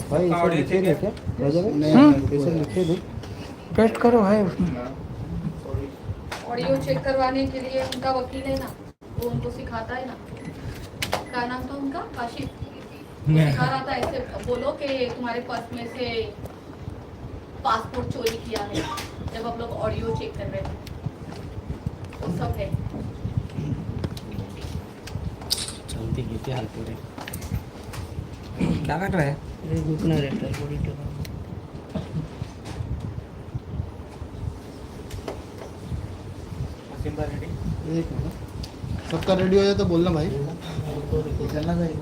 भाई इसे लिखे दे क्या इसे लिखे दे पेस्ट करो भाई उसमें। ऑडियो चेक करवाने के लिए उनका वकील है ना, वो उनको सिखाता है ना। क्या नाम था उनका? काशिफ। सिखा रहा था ऐसे बोलो कि तुम्हारे पर्स में से पासपोर्ट चोरी किया है, जब आप लोग ऑडियो चेक कर रहे थे। वो सब है। चलती गीती हाल पूरे क्या कर रहा है? रुकना रहता है थोड़ी देर। एक मिनट, सबका रेडी हो जाए तो बोलना भाई। चलना चाहिए।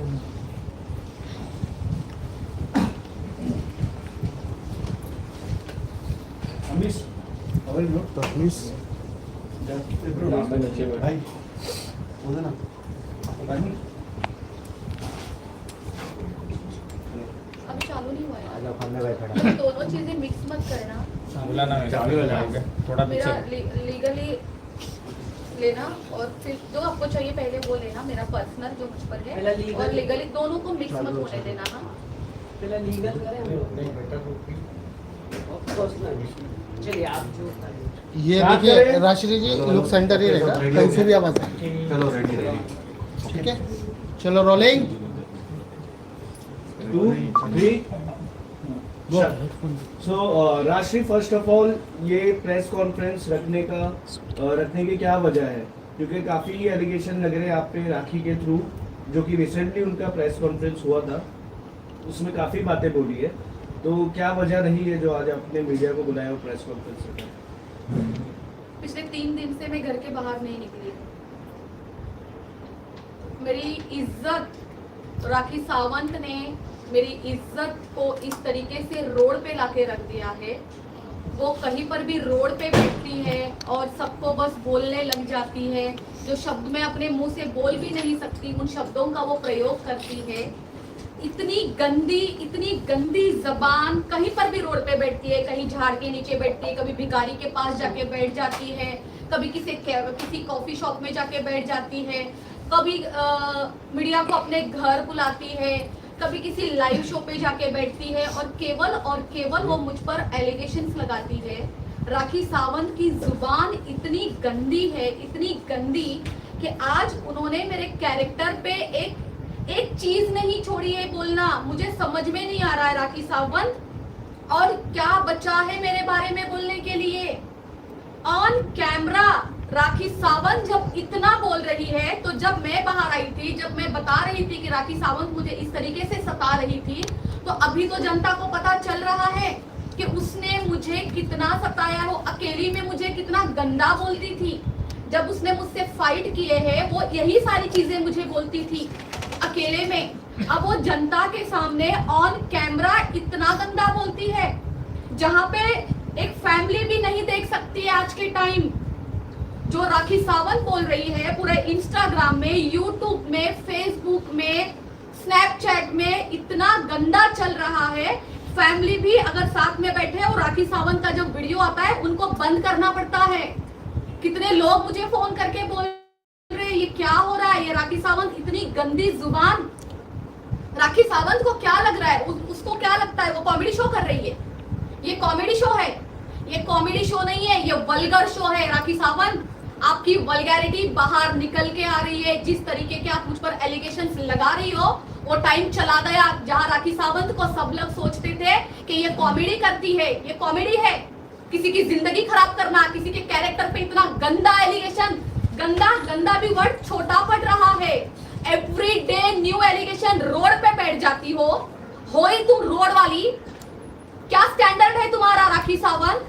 भाई बोलो ना। अभी चालू नहीं हुआ है। तुम दोनों चीजें मिक्स मत करना। थोड़ा मेरा लीगली लेना और फिर जो आपको चाहिए पहले वो लेना, मेरा पर्सनल जो मुझ पर है, और लीगली दोनों को मिक्स मत होने देना। हाँ ये देखिए राशि जी लुक सेंटर ही रहेगा, कहीं से भी आवाज आए। चलो रेडी रेडी ठीक है, चलो रोलिंग 2 3 गो। सो राशि, फर्स्ट ऑफ ऑल ये प्रेस कॉन्फ्रेंस रखने की क्या वजह है? क्योंकि काफ़ी एलिगेशन लग रहे हैं आप पे राखी के थ्रू, जो कि रिसेंटली उनका प्रेस कॉन्फ्रेंस हुआ था, उसमें काफ़ी बातें बोली है। तो क्या वजह रही है जो आज आपने मीडिया को बुलाया और प्रेस कॉन्फ्रेंस रखा? पिछले 3 दिन से मैं घर के बाहर नहीं निकली। मेरी इज्जत, राखी सावंत ने मेरी इज्जत को इस तरीके से रोड पे लाके रख दिया है। वो कहीं पर भी रोड पे बैठती है और सबको बस बोलने लग जाती है। जो शब्द मैं अपने मुंह से बोल भी नहीं सकती, उन शब्दों का वो प्रयोग करती है। इतनी गंदी जबान, कहीं पर भी रोड पे बैठती है, कहीं झाड़ के नीचे बैठती है, कभी भिखारी के पास जाके बैठ जाती है, कभी किसी कॉफी शॉप में जाके बैठ जाती है, कभी मीडिया को अपने घर बुलाती है, कभी किसी लाइव शो पे जाके बैठती है, और केवल वो मुझ पर एलिगेशंस लगाती है। राखी सावंत की जुबान इतनी गंदी है, इतनी गंदी कि आज उन्होंने मेरे कैरेक्टर पे एक चीज नहीं छोड़ी है बोलना। मुझे समझ में नहीं आ रहा है राखी सावंत और क्या बचा है मेरे बारे में बोलने के लिए। ऑन कैमरा राखी सावंत जब इतना बोल रही है, तो जब मैं बाहर आई थी, जब मैं बता रही थी कि राखी सावंत मुझे इस तरीके से सता रही थी, तो अभी तो जनता को पता चल रहा है कि उसने मुझे कितना सताया। वो अकेली में मुझे कितना गंदा बोलती थी। जब उसने मुझसे फाइट किए हैं, वो यही सारी चीजें मुझे बोलती थी अकेले में। अब वो जनता के सामने ऑन कैमरा इतना गंदा बोलती है, जहां पे एक फैमिली भी नहीं देख सकती है आज के टाइम। जो राखी सावंत बोल रही है पूरे इंस्टाग्राम में, यूट्यूब में, फेसबुक में, स्नैपचैट में इतना गंदा चल रहा है। फैमिली भी अगर साथ में बैठे और राखी सावंत का जो वीडियो आता है, उनको बंद करना पड़ता है। कितने लोग मुझे फोन करके बोल रहे हैं ये क्या हो रहा है, ये राखी सावंत इतनी गंदी जुबान। राखी सावंत को क्या लग रहा है, उसको क्या लगता है वो कॉमेडी शो कर रही है? ये कॉमेडी शो है, ये कॉमेडी शो नहीं है, ये वल्गर शो है। राखी सावंत, आपकी वल्गैरिटी बाहर निकल के आ रही है। जिस तरीके के आप मुझ पर एलिगेशंस लगा रही हो, वो टाइम चला गया जहां राखी सावंत को सब लोग सोचते थे कि ये कॉमेडी करती है। ये कॉमेडी है, किसी की जिंदगी खराब करना, किसी के कैरेक्टर पे इतना गंदा एलिगेशन, गंदा भी वर्ड छोटा पड़ रहा है। Every day new allegation, road पे बैठ जाती हो ही तुम रोड वाली। क्या स्टैंडर्ड है तुम्हारा राखी सावंत?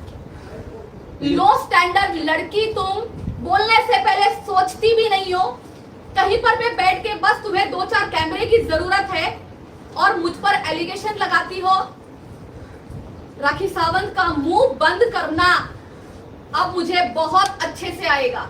लो स्टैंडर्ड लड़की तुम, बोलने से पहले सोचती भी नहीं हो। कहीं पर भी बैठ के बस तुम्हें 2-4 कैमरे की जरूरत है और मुझ पर एलिगेशन लगाती हो। राखी सावंत का मुंह बंद करना अब मुझे बहुत अच्छे से आएगा।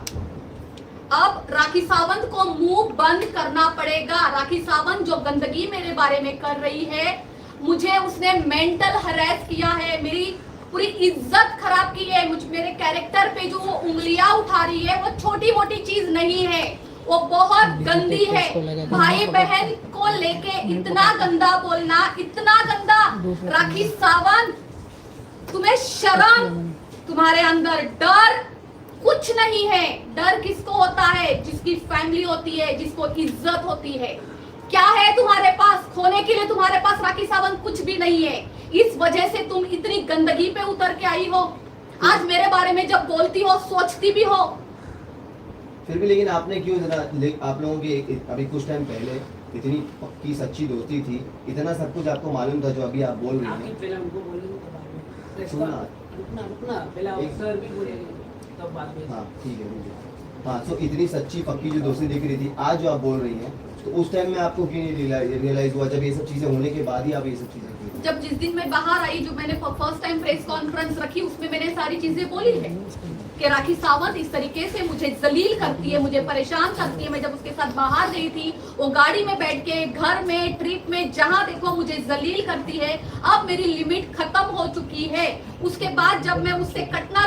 अब राखी सावंत को मुंह बंद करना पड़ेगा। राखी सावंत जो गंदगी मेरे बारे में कर रही है, मुझे उसने मेंटल हरेस किया है, मेरी पूरी इज्जत खराब की है। मेरे कैरेक्टर पे जो वो उंगलियां उठा रही है, वो छोटी मोटी चीज नहीं है। वो बहुत गंदी है। भाई बहन को लेके इतना गंदा बोलना, इतना गंदा। राखी सावंत, तुम्हें शर्म, तुम्हारे अंदर डर कुछ नहीं है। डर किसको होता है? जिसकी फैमिली होती है, जिसको इज्जत होती है। क्या है तुम्हारे पास खोने के लिए? तुम्हारे पास राखी सावंत कुछ भी नहीं है। इस वजह से तुम इतनी गंदगी पे उतर के आई हो। आज मेरे बारे में जब बोलती हो, सोचती भी हो। फिर भी लेकिन आपने क्यों इतना, आप लोगों की अभी कुछ टाइम पहले इतनी पक्की सच्ची दोस्ती थी, इतना सब कुछ आपको मालूम था जो अभी आप बोल रही हैं। पहले उनको बोलेंगे, सुनना, रुकना पहले एक- सर भी बोलेंगे तब बात में। हाँ ठीक है मुझे, हाँ तो इतनी सच्ची पक्की जो दोस्ती दिख रही थी, आज जो आप बोल रही हैं, तो उस टाइम में आपको क्यों नहीं रियलाइज हुआ, जब ये सब चीजें होने के बाद ही आप ये सब चीजें की? जब जिस दिन मैं बाहर आई, जो मैंने फर्स्ट टाइम प्रेस कॉन्फ्रेंस रखी, उसमें मैंने सारी चीजें बोली है कि राखी सावंत इस तरीके से मुझे जलील करती है, मुझे परेशान करती है। मैं जब उसके साथ बाहर गई थी, वो गाड़ी में बैठ के, घर में, ट्रिप में, जहां देखो मुझे जलील करती है। अब मेरी लिमिट खत्म हो चुकी है। उसके बाद जब मैं उससे कटना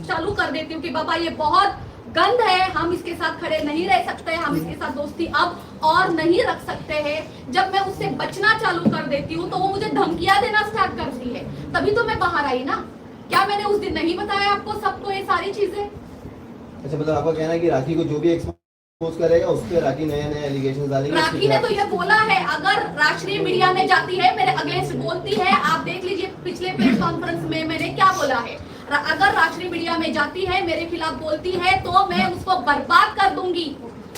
चालू कर देती हूँ कि बाबा ये बहुत गंद है, हम इसके साथ खड़े नहीं रह सकते, हम इसके साथ दोस्ती अब और नहीं रख सकते हैं, जब मैं उससे बचना चालू कर देती हूँ तो वो मुझे धमकियां देना स्टार्ट करती है। तभी तो मैं बाहर आई ना। क्या मैंने उस दिन नहीं बताया आपको सबको ये सारी चीजें? अच्छा, मतलब आपका कहना है कि राखी को जो भी एक्सपोज करेगा उस पर राखी नए एलिगेशन डालेगी? राखी ने तो ये बोला है, अगर राष्ट्रीय मीडिया में जाती है, मेरे अगेंस्ट बोलती है, आप देख लीजिए पिछले प्रेस कॉन्फ्रेंस में मैंने क्या बोला है। अगर राष्ट्रीय मीडिया में जाती है, मेरे खिलाफ बोलती है, तो मैं उसको बर्बाद कर दूंगी।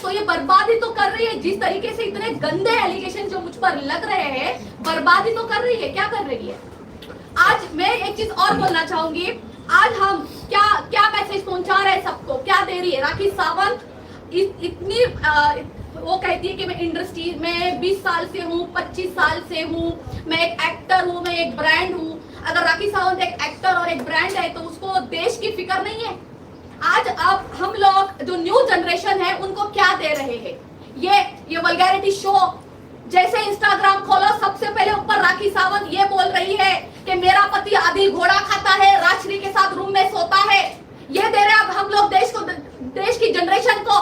तो ये बर्बादी तो कर रही है, जिस तरीके से इतने गंदे एलिगेशन जो मुझ पर लग रहे हैं, बर्बादी तो कर रही है। क्या कर रही है? आज मैं एक चीज और बोलना चाहूंगी। आज हम क्या मैसेज पहुंचा रहे हैं सबको, क्या दे रही है राखी सावंत? इतनी वो कहती है कि मैं इंडस्ट्री में 20 साल से हूँ, 25 साल से हूँ, मैं एक एक्टर हूँ, मैं एक ब्रांड हूँ। अगर राखी सावंत एक एक्टर और एक ब्रांड है तो उसको देश की फिक्र नहीं है? आज अब हम लोग जो न्यू जनरेशन है उनको क्या दे रहे हैं? ये वल्गैरिटी शो, जैसे इंस्टाग्राम खोलो सबसे पहले ऊपर राखी सावंत ये बोल रही है कि मेरा पति आधी घोड़ा खाता है, राजश्री के साथ रूम में सोता है। ये दे रहे अब हम लोग देश की जनरेशन को।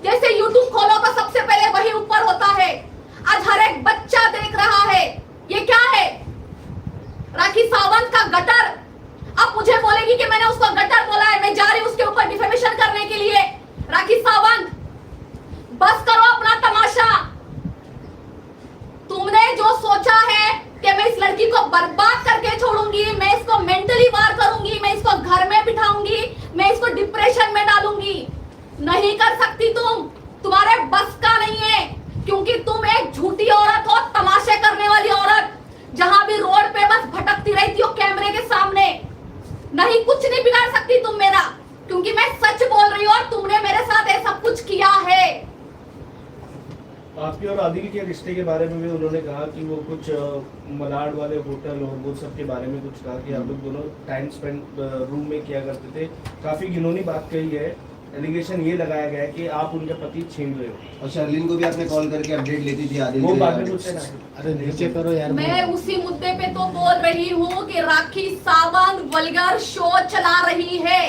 जैसे यूट्यूब खोलो तो सबसे पहले वही ऊपर होता है। आज हर एक बच्चा देख रहा है। ये क्या है? राखी सावंत का गटर। अब मुझे बोलेगी कि मैंने उसको गटर बोला है, मैं जा रही हूं उसके ऊपर डिफेमेशन करने के लिए। राखी सावंत, बस करो अपना तमाशा। तुमने जो सोचा है कि मैं इस लड़की को बर्बाद करके छोड़ूंगी, मैं इसको मेंटली वार करूंगी, मैं इसको घर में बिठाऊंगी, मैं इसको डिप्रेशन में डालूंगी, नहीं कर सकती तुम। तुम्हारे बस का नहीं है, क्योंकि तुम एक झूठी औरत हो, तमाशे करने वाली औरत, जहां भी रोड पे बस भटकती रहती हो कैमरे के सामने। नहीं, कुछ नहीं बिगाड़ सकती तुम मेरा, क्योंकि मैं सच बोल रही हूँ और तुमने मेरे साथ ऐसा कुछ किया है। आपके और आदिल के रिश्ते के बारे में भी उन्होंने कहा कि वो कुछ मलाड वाले होटल और वो सब के बारे में कुछ कहा कि आप लोग दोनों टाइम स्पेंड रूम में किया करते थे। काफी घिनौनी बात कही है। एलिगेशन ये लगाया गया है कि आप उनके पति छीन रहे हो। और शर्लिन को भी आपने कॉल करके अपडेट लेती थी आदिल वो से? बाद में पूछते ना। अरे नीचे करो यार। मैं उसी मुद्दे पे तो बोल रही हूँ कि राखी सावंत वल्गर शो चला रही है।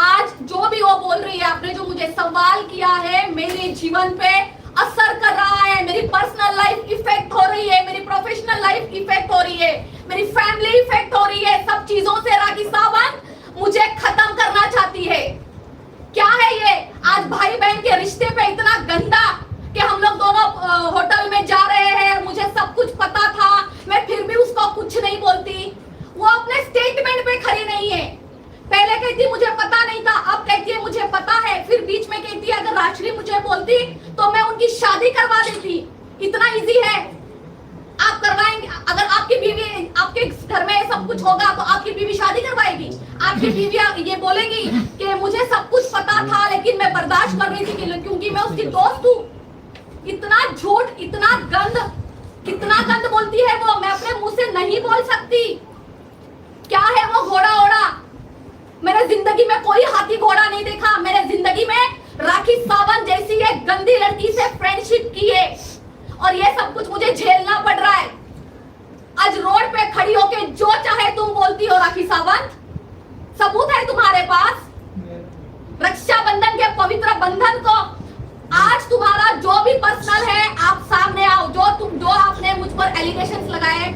आज जो भी वो बोल रही है, आपने जो मुझे सवाल किया है, मेरे जीवन पे असर कर रहा है, मेरी पर्सनल लाइफ इफेक्ट हो रही है, मेरी प्रोफेशनल लाइफ इफेक्ट हो रही है, मेरी फैमिली इफेक्ट हो रही है। सब चीजों से राखी सावंत मुझे खत्म करना चाहती है। क्या है ये? आज भाई बहन के रिश्ते पे इतना गंदा कि हम लोग दोनों होटल में जा रहे हैं, मुझे सब कुछ पता था, मैं फिर भी उसको कुछ नहीं बोलती। वो अपने स्टेटमेंट पे खड़ी नहीं है। पहले कहती मुझे पता नहीं था, अब कहती है मुझे पता है, फिर बीच में कहती है अगर राजश्री मुझे बोलती तो मैं उनकी शादी करवा देती। इतना इजी है। आप करवाएंगे? अगर आपकी बीवी, आपके घर में सब कुछ होगा तो आपकी बीवी शादी करवाएगी? आपकी बीवी ये बोलेगी कि मुझे सब कुछ पता था लेकिन मैं बर्दाश्त कर रही थी क्योंकि मैं उसकी दोस्त हूँ? इतना झूठ, इतना गंद बोलती है वो, मैं अपने मुंह से नहीं बोल सकती। क्या है वो घोड़ा ओड़ा? मैंने जिंदगी में कोई हाथी घोड़ा नहीं देखा। मैंने जिंदगी में राखी सावंत जैसी एक गंदी लड़की से फ्रेंडशिप की है और ये सब कुछ मुझे झेलना पड़ रहा है। आज रोड पे खड़ी होके जो चाहे तुम बोलती हो राखी सावंत, सबूत है तुम्हारे पास? रक्षाबंधन के पवित्र बंधन को आज तुम्हारा जो भी पर्सनल है आप सामने आओ। जो आपने मुझ पर एलिगेशंस लगाए,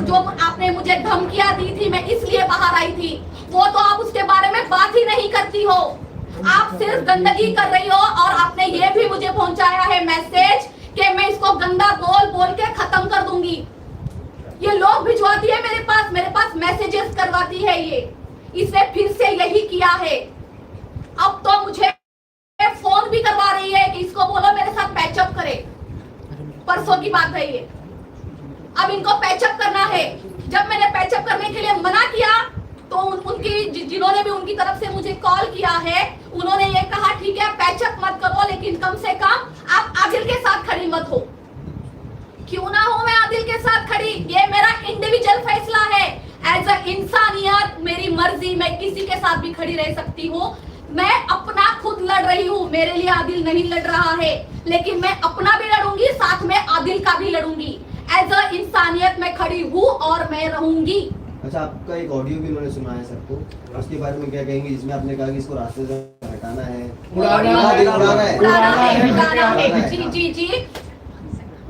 जो आपने मुझे धमकियां दी थी, मैं इसलिए बाहर आई थी, वो तो आप उसके बारे में बात ही नहीं करती हो। आप सिर्फ गंदगी कर रही हो। और आपने ये भी मुझे पहुंचाया है मैसेज कि मैं इसको गंदा बोल बोल के खत्म कर दूंगी। ये लोग भिजवाती है मेरे पास मैसेजेस करवाती है ये। इसने फिर से यही किया है। अब तो मुझे फोन भी करवा रही है कि इसको बोलो मेरे साथ पैचअप करे। परसों की बात है ये। अब इनको पैचअप करना है। जब मैंने पैचअप करने के लिए मना किया तो उनकी जिन्होंने भी उनकी तरफ से मुझे कॉल किया है, उन्होंने ये कहा ठीक है पैचअप मत करो, लेकिन कम से कम आप आदिल के साथ खड़ी मत हो। क्यों ना हो मैं आदिल के साथ खड़ी, ये मेरा इंडिविजुअल फैसला है। एज अ इंसानियत मेरी मर्जी, मैं किसी के साथ भी खड़ी रह सकती हूँ। मैं अपना खुद लड़ रही हूँ, मेरे लिए आदिल नहीं लड़ रहा है, लेकिन मैं अपना भी लड़ूंगी, साथ में आदिल का भी लड़ूंगी। एज अ इंसानियत मैं खड़ी हूँ और मैं रहूंगी। अच्छा, आपका एक ऑडियो भी मैंने सुना है सबको, उसके बारे में क्या कहेंगे, जिसमें आपने कहा कि इसको रास्ते से हटाना है, उड़ाना है। जी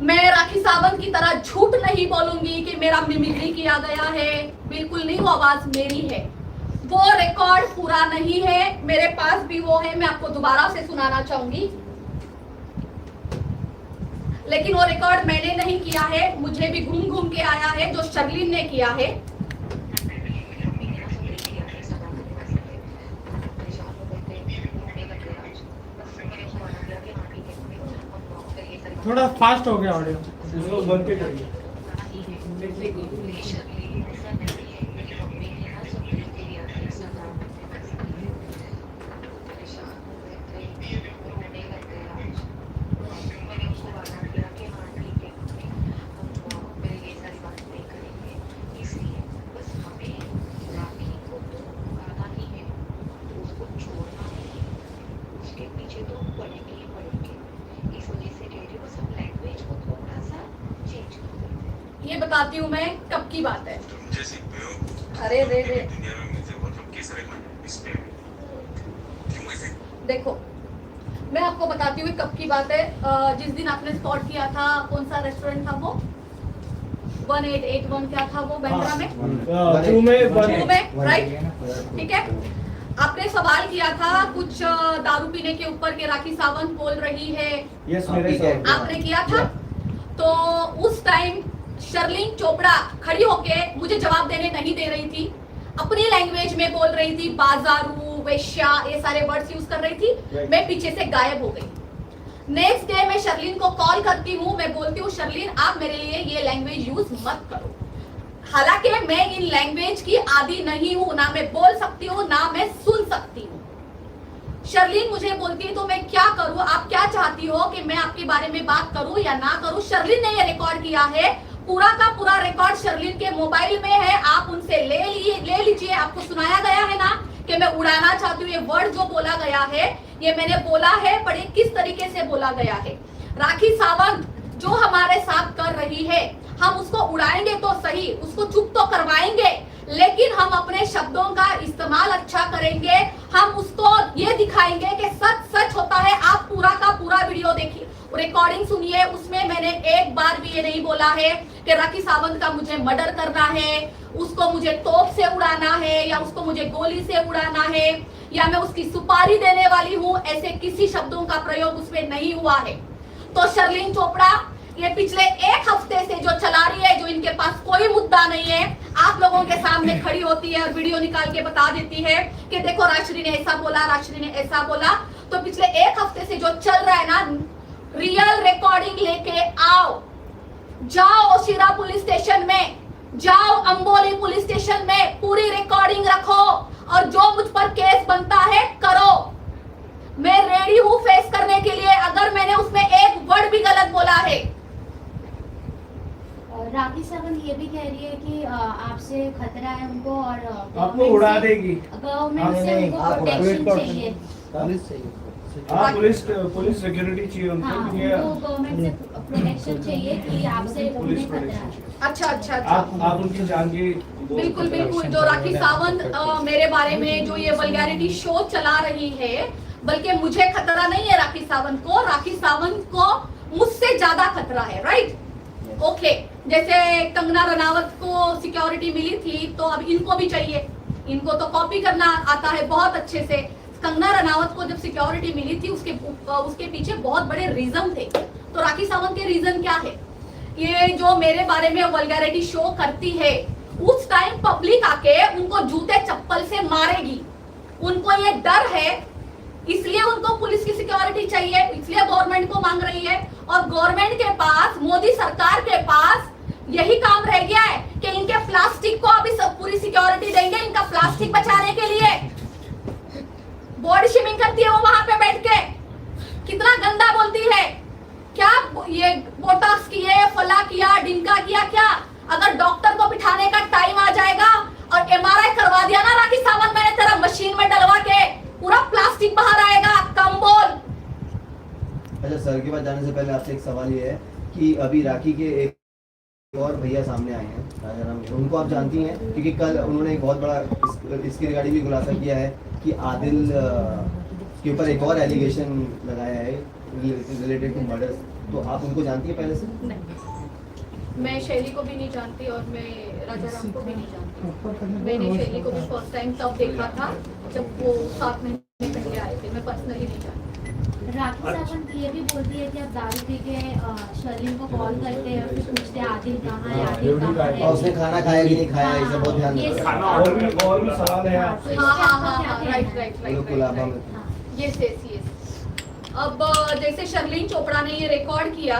मैं राखी सावंत की तरह झूठ नहीं बोलूंगी कि मेरा मिमिक्री किया गया है, बिल्कुल नहीं। वो आवाज मेरी है, वो रिकॉर्ड पूरा नहीं है, मेरे पास भी वो है, मैं आपको दोबारा से सुनाना चाहूंगी। लेकिन वो रिकॉर्ड मैंने नहीं किया है, मुझे भी घूम घूम के आया है, जो शर्लिन ने किया है। थोड़ा फास्ट हो गया ऑडियो। इसको बंद पे करिए। ये बताती हूँ मैं कब की बात है। अरे रे देखो मैं आपको बताती हूँ कब की बात है। जिस दिन आपने स्पॉट किया था, कौन सा रेस्टोरेंट था वो, 1881 क्या था वो, बैंड्रा में, टू में राइट, ठीक है। आपने सवाल किया था कुछ दारू पीने के ऊपर के राखी सावंत बोल रही है, यस मेरे साथ आपने किया था। तो उस टाइम शर्लिन चोपड़ा खड़ी होके मुझे जवाब देने नहीं दे रही थी, अपनी लैंग्वेज में बोल रही थी, बाजारू, वेश्या, ये सारे वर्ड्स यूज कर रही थी। मैं पीछे से गायब हो गई। नेक्स्ट डे मैं शर्लिन को कॉल करती हूँ, मैं बोलती हूँ शर्लिन आप मेरे लिए ये लैंग्वेज यूज मत करो। हालांकि मैं इन लैंग्वेज की आदी नहीं हूँ, ना मैं बोल सकती हूँ ना मैं सुन सकती हूँ। शर्लिन मुझे बोलती है तो मैं क्या करूँ, आप क्या चाहती हो कि मैं आपके बारे में बात करूँ या ना करूँ। शर्लिन ने ये रिकॉर्ड किया है, पूरा का पूरा रिकॉर्ड शर्लिन के मोबाइल में है, आप उनसे ले लीजिए। आपको सुनाया गया है ना कि मैं उड़ाना चाहती हूँ, ये वर्ड जो बोला गया है ये मैंने बोला है, पर ये किस तरीके से बोला गया है। राखी सावंत जो हमारे साथ कर रही है, हम उसको उड़ाएंगे तो सही, उसको चुप तो करवाएंगे, लेकिन हम अपने शब्दों का इस्तेमाल अच्छा करेंगे। हम उसको ये दिखाएंगे कि सच सच होता है। आप पूरा का पूरा वीडियो देखिए, रिकॉर्डिंग सुनिए, उसमें मैंने एक बार भी ये नहीं बोला है कि राखी सावंत का मुझे मर्डर करना है, उसको मुझे तोप से उड़ाना है, या उसको मुझे गोली से उड़ाना है, या मैं उसकी सुपारी देने वाली हूँ। ऐसे किसी शब्दों का प्रयोग उसमें नहीं हुआ है। तो शर्लिन चोपड़ा ये पिछले एक हफ्ते से जो चला रही है, जो इनके पास कोई मुद्दा नहीं है, आप लोगों के सामने खड़ी होती है और वीडियो निकाल के बता देती है कि देखो राजश्री ने ऐसा बोला, राजश्री ने ऐसा बोला। तो पिछले एक हफ्ते से जो चल रहा है ना, रियल रिकॉर्डिंग लेके आओ, जाओ ओशिरा पुलिस स्टेशन में, जाओ अंबोली पुलिस स्टेशन में, पूरी रिकॉर्डिंग रखो और जो मुझ पर केस बनता है करो। मैं रेडी हूँ फेस करने के लिए, अगर मैंने उसमें एक वर्ड भी गलत बोला है। राखी सावंत ये भी कह रही है कि आपसे खतरा है उनको और आपको उड़ा देगी, गवर्नमेंट से उनको प्रोटेक्शन चाहिए। पुलिस सिक्योरिटी चाहिए उनको, उनको गवर्नमेंट से प्रोटेक्शन चाहिए कि आपसे उन्हें खतरा है। अच्छा आप उनकी जान की बिल्कुल। जो राखी सावंत मेरे बारे में जो ये वल्गैरिटी शो चला रही है, बल्कि मुझे खतरा नहीं है राखी सावंत को, राखी सावंत को मुझसे ज्यादा खतरा है, राइट? ओके, जैसे कंगना रनावत को सिक्योरिटी मिली थी तो अब इनको भी चाहिए, इनको तो कॉपी करना आता है बहुत अच्छे से। कंगना रनावत को जब सिक्योरिटी मिली थी उसके पीछे बहुत बड़े रीजन थे, तो राखी सावंत के रीजन क्या है? ये जो मेरे बारे में वल्गैरिटी शो करती है, उस टाइम पब्लिक आके उनको जूते चप्पल से मारेगी, उनको ये डर है, इसलिए उनको पुलिस की सिक्योरिटी चाहिए, इसलिए गवर्नमेंट को मांग रही है। और गवर्नमेंट के पास, मोदी सरकार के पास यही काम रह गया है कि इनके प्लास्टिक को अभी सब पूरी सिक्योरिटी देंगे, इनका प्लास्टिक बचाने के लिए। बॉडी शेमिंग करती है वो वहां पे बैठ के, कितना गंदा बोलती है, क्या ये बोटॉक्स किए, फला किया, डिंका किया, क्या? अगर डॉक्टर को बिठाने का टाइम आ जाएगा और एमआरआई करवा दिया ना राखी सावंत, मैंने तेरा मशीन में डलवा के, पूरा प्लास्टिक बाहर आएगा, कम बोल। अच्छा, सर के पास जाने से पहले आपसे एक सवाल ये है कि अभी राखी के एक और भैया सामने आए हैं, राजा राम, उनको आप जानती हैं? क्योंकि कल उन्होंने एक बहुत बड़ा इसके रिगार्डिंग भी खुलासा किया है कि आदिल के ऊपर एक और एलिगेशन लगाया है रिलेटेड टू मर्डर, तो आप उनको जानती हैं पहले से? नहीं, मैं शैली को भी नहीं जानती और मैं राजा राम को भी नहीं जानती। मैंने शैली को भी फर्स्ट टाइम तब देखा था जब वो 7 महीने पहले आए थे, मैं पर्सनली नहीं जानती। राखी सावंत ये भी बोलती है कि आप दारू पी के शर्लिन को कॉल करते हैं और फिर पूछते हैं आदिल कहाँ है, आदिल कहाँ है। और उसने खाना खाया कि नहीं खाया, इसे बहुत ध्यान ये रखना। खाना और भी सवाल है आपसे। हाँ, राइट। बिल्कुल, कुलाबा में यस। अब जैसे शर्लिन चोपड़ा ने ये रिकॉर्ड किया,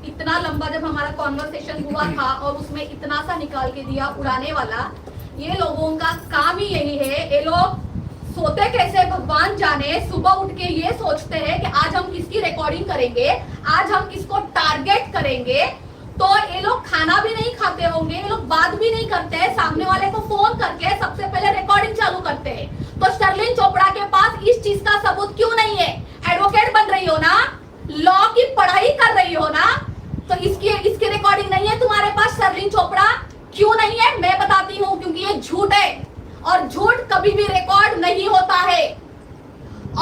इतना लंबा जब हमारा कॉन्वर्सेशन हुआ था और उसमें इतना सा निकाल के दिया उड़ाने वाला, ये लोगों का काम ही यही है। ये लोग सोते कैसे भगवान जाने, सुबह उठ के ये सोचते हैं कि आज हम किसकी रिकॉर्डिंग करेंगे, आज हम किसको टारगेट करेंगे। तो ये लोग खाना भी नहीं खाते होंगे, ये लोग बात भी नहीं करते हैं, सामने वाले को फोन करके सबसे पहले रिकॉर्डिंग चालू करते हैं। तो शर्लिन चोपड़ा के पास इस चीज का सबूत क्यों नहीं है? एडवोकेट बन रही हो ना, लॉ की पढ़ाई कर रही हो ना, तो इसकी रिकॉर्डिंग नहीं है तुम्हारे पास? शर्लिन चोपड़ा क्यों नहीं है? मैं बताती हूँ, क्योंकि ये झूठ है और झूठ कभी भी रिकॉर्ड नहीं होता है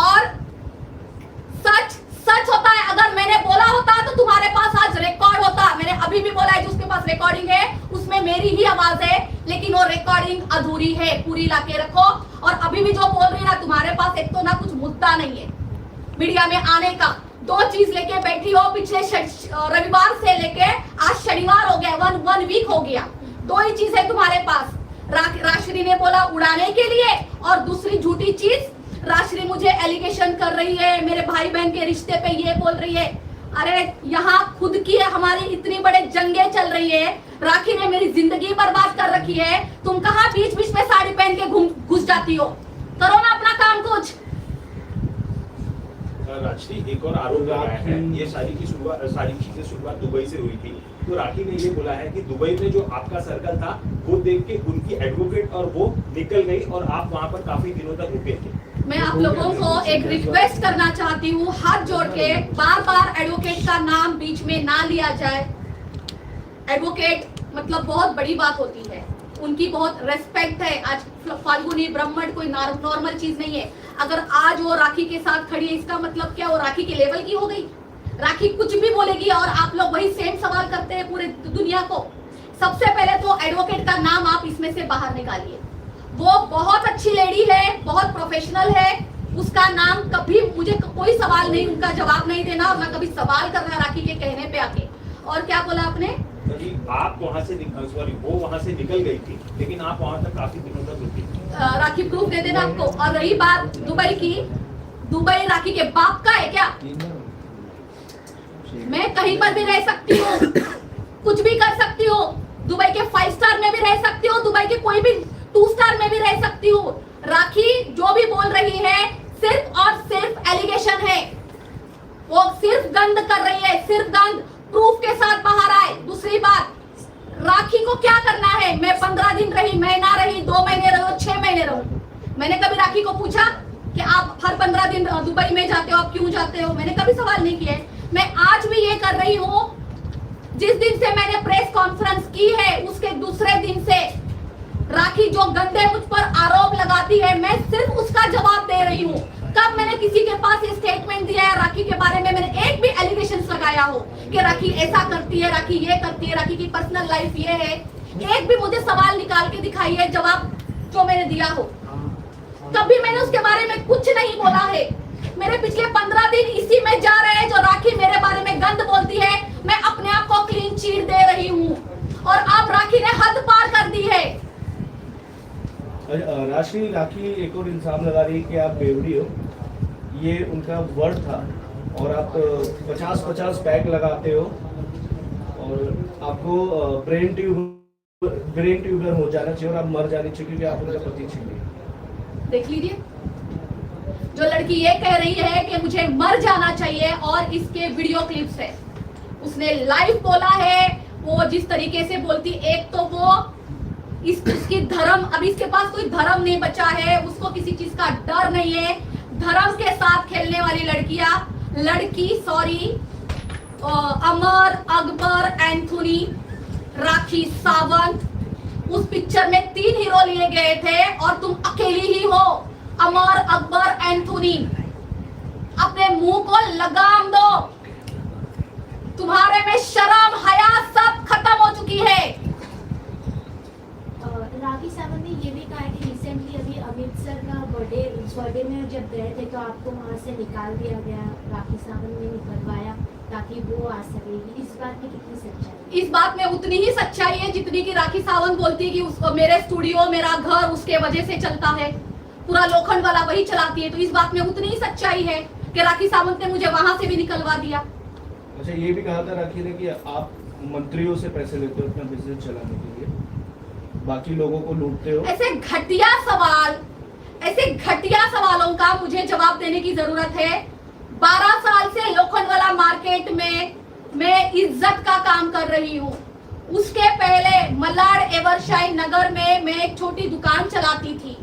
और सच सच होता है। अगर मैंने बोला होता तो तुम्हारे पास आज रिकॉर्ड होता। मैंने अभी भी बोला है जिसके पास रिकॉर्डिंग है उसमें मेरी ही आवाज है, लेकिन वो रिकॉर्डिंग अधूरी है, पूरी लाके रखो। और अभी भी जो बोल रही ना, तुम्हारे पास एक तो ना कुछ मुद्दा नहीं है मीडिया में आने का, 2 चीज लेके बैठी हो, पिछले रविवार से लेके आज शनिवार हो गया, 1 वीक हो गया, 2 ही चीज है तुम्हारे पास। राश्री ने बोला उड़ाने के लिए, और दूसरी झूठी चीज, राश्री मुझे एलिगेशन कर रही है, मेरे भाई बहन के रिश्ते पे ये बोल रही है। अरे यहाँ खुद की हमारी इतनी बड़े जंगें चल रही है, राखी ने मेरी जिंदगी बर्बाद कर रखी है, तुम कहाँ बीच बीच में साड़ी पहन के घुस जाती हो? करो ना अपना काम कुछ। राजश्री, एक और आरोप लगाया है, ये सारी चीजें शुरुआत दुबई से हुई थी। तो राखी ने ये बोला है कि दुबई में जो आपका सर्कल था वो देख के उनकी एडवोकेट और वो निकल गई और आप वहाँ पर काफी दिनों तक रुके थे। मैं आप लोगों को एक रिक्वेस्ट करना चाहती हूँ, हाथ जोड़ के, बार बार एडवोकेट का नाम बीच में ना लिया जाए। एडवोकेट मतलब बहुत बड़ी बात होती है, उनकी बहुत रेस्पेक्ट है। आज फाल्गुनी ब्रह्मण्ड कोई नॉर्मल चीज नहीं है। अगर आज वो राखी के साथ खड़ी है, इसका मतलब क्या वो राखी के लेवल की हो गई? राखी कुछ भी बोलेगी और आप लोग वही सेम सवाल करते हैं पूरे दुनिया को। सबसे पहले तो एडवोकेट का नाम आप इसमें से बाहर निकालिए। वो बहुत अच्छी लेडी है, बहुत प्रोफेशनल है, उसका नाम कभी, मुझे कोई सवाल नहीं, उनका जवाब नहीं देना, और ना कभी सवाल करना राखी के कहने पे आके। और क्या बोला आपने? आप वहाँ से वो वहाँ से निकल गई थी, लेकिन आप वहाँ तक काफी दिनों तक रुकी। राखी प्रूफ दे देना आपको। और रही बात दुबई की, दुबई राखी के बाप का है क्या? मैं कहीं पर भी रह सकती हूँ, कुछ भी कर सकती हूँ, दुबई के 5 स्टार में भी रह सकती हूँ, दुबई के कोई भी 2 स्टार में भी रह सकती हूँ। राखी जो भी बोल रही है सिर्फ और सिर्फ एलिगेशन है, वो सिर्फ गंद कर रही है, सिर्फ गंद, प्रूफ के साथ बाहर आए। दूसरी बात, राखी को क्या करना है? मैं 15 दिन रही, महीना रही, 2 महीने रहो, 6 महीने रहो, मैंने कभी राखी को पूछा कि आप हर 15 दिन दुबई में जाते हो, आप क्यों जाते हो? मैंने कभी सवाल नहीं किया। मैं आज भी ये कर रही हूँ, जिस दिन से मैंने प्रेस कॉन्फ्रेंस की है उसके दूसरे दिन से राखी जो गंदे मुझ पर आरोप लगाती है, मैं सिर्फ उसका जवाब दे रही हूँ। कब मैंने किसी के पास ये स्टेटमेंट दिया है राखी के बारे में, मैंने एक भी एलिगेशन लगाया हो कि राखी ऐसा करती है, राखी ये करती है, राखी की पर्सनल लाइफ ये है, एक भी मुझे सवाल निकाल के दिखाइए जवाब जो मैंने दिया हो। कभी मैंने उसके बारे में कुछ नहीं बोला है। मेरे पिछले 15 दिन इसी में जा रहे हैं जो राखी मेरे बारे में गंद बोलती है, मैं अपने आप को क्लीन चीट दे रही हूँ और अब राखी ने हद पार कर दी है। राखी एक और इल्जाम लगा रही है कि आप बेवड़ी हो, ये उनका वर्ड था, और आप 50-50 पैक लगाते हो और आपको ब्रेन ट्यूबर हो जाना चाहिए और आप मर जानी चाहिए क्योंकि आप उनका पति छीनिए। देख लीजिए, जो लड़की ये कह रही है कि मुझे मर जाना चाहिए और इसके वीडियो क्लिप्स है, उसने लाइव बोला है। वो जिस तरीके से बोलती, एक तो वो इसकी धर्म, अब इसके पास कोई धर्म नहीं बचा है, उसको किसी चीज का डर नहीं है। धर्म के साथ खेलने वाली लड़की अमर, अकबर, एंथोनी, राखी सावंत, उस पिक्चर में 3 हीरो लिए गए थे और तुम अकेली ही हो, अमर, अकबर, एंथोनी। अपने मुंह को लगाम दो, तुम्हारे में शर्म हया सब खत्म हो चुकी है। राखी सावंत ने ये भी कहा है कि रिसेंटली अभी अमित सर का बर्थडे में जब गए थे तो आपको वहाँ से निकाल दिया गया, राखी सावंत ने निकलवाया ताकि वो आ सकेगी। इस बात में कितनी सच्चाई है? इस बात में उतनी ही सच्चाई है जितनी की राखी सावंत बोलती है कि मेरे स्टूडियो, मेरा घर उसके वजह से चलता है, पूरा लोखंड वाला वही चलाती है। तो इस बात में उतनी ही सच्चाई है कि राखी सावंत ने मुझे वहां से भी निकलवा दिया। अच्छा, ये भी कहा था राखी ने कि आप मंत्रियों से पैसे लेते हो अपना बिजनेस चलाने के लिए, बाकी लोगों को लूटते हो। ऐसे घटिया सवालों का मुझे जवाब देने की जरूरत है। 12 साल से लोखंड वाला मार्केट में मैं इज्जत का काम कर रही हूँ। उसके पहले मलाड एवरशाइन नगर में मैं एक छोटी दुकान चलाती थी।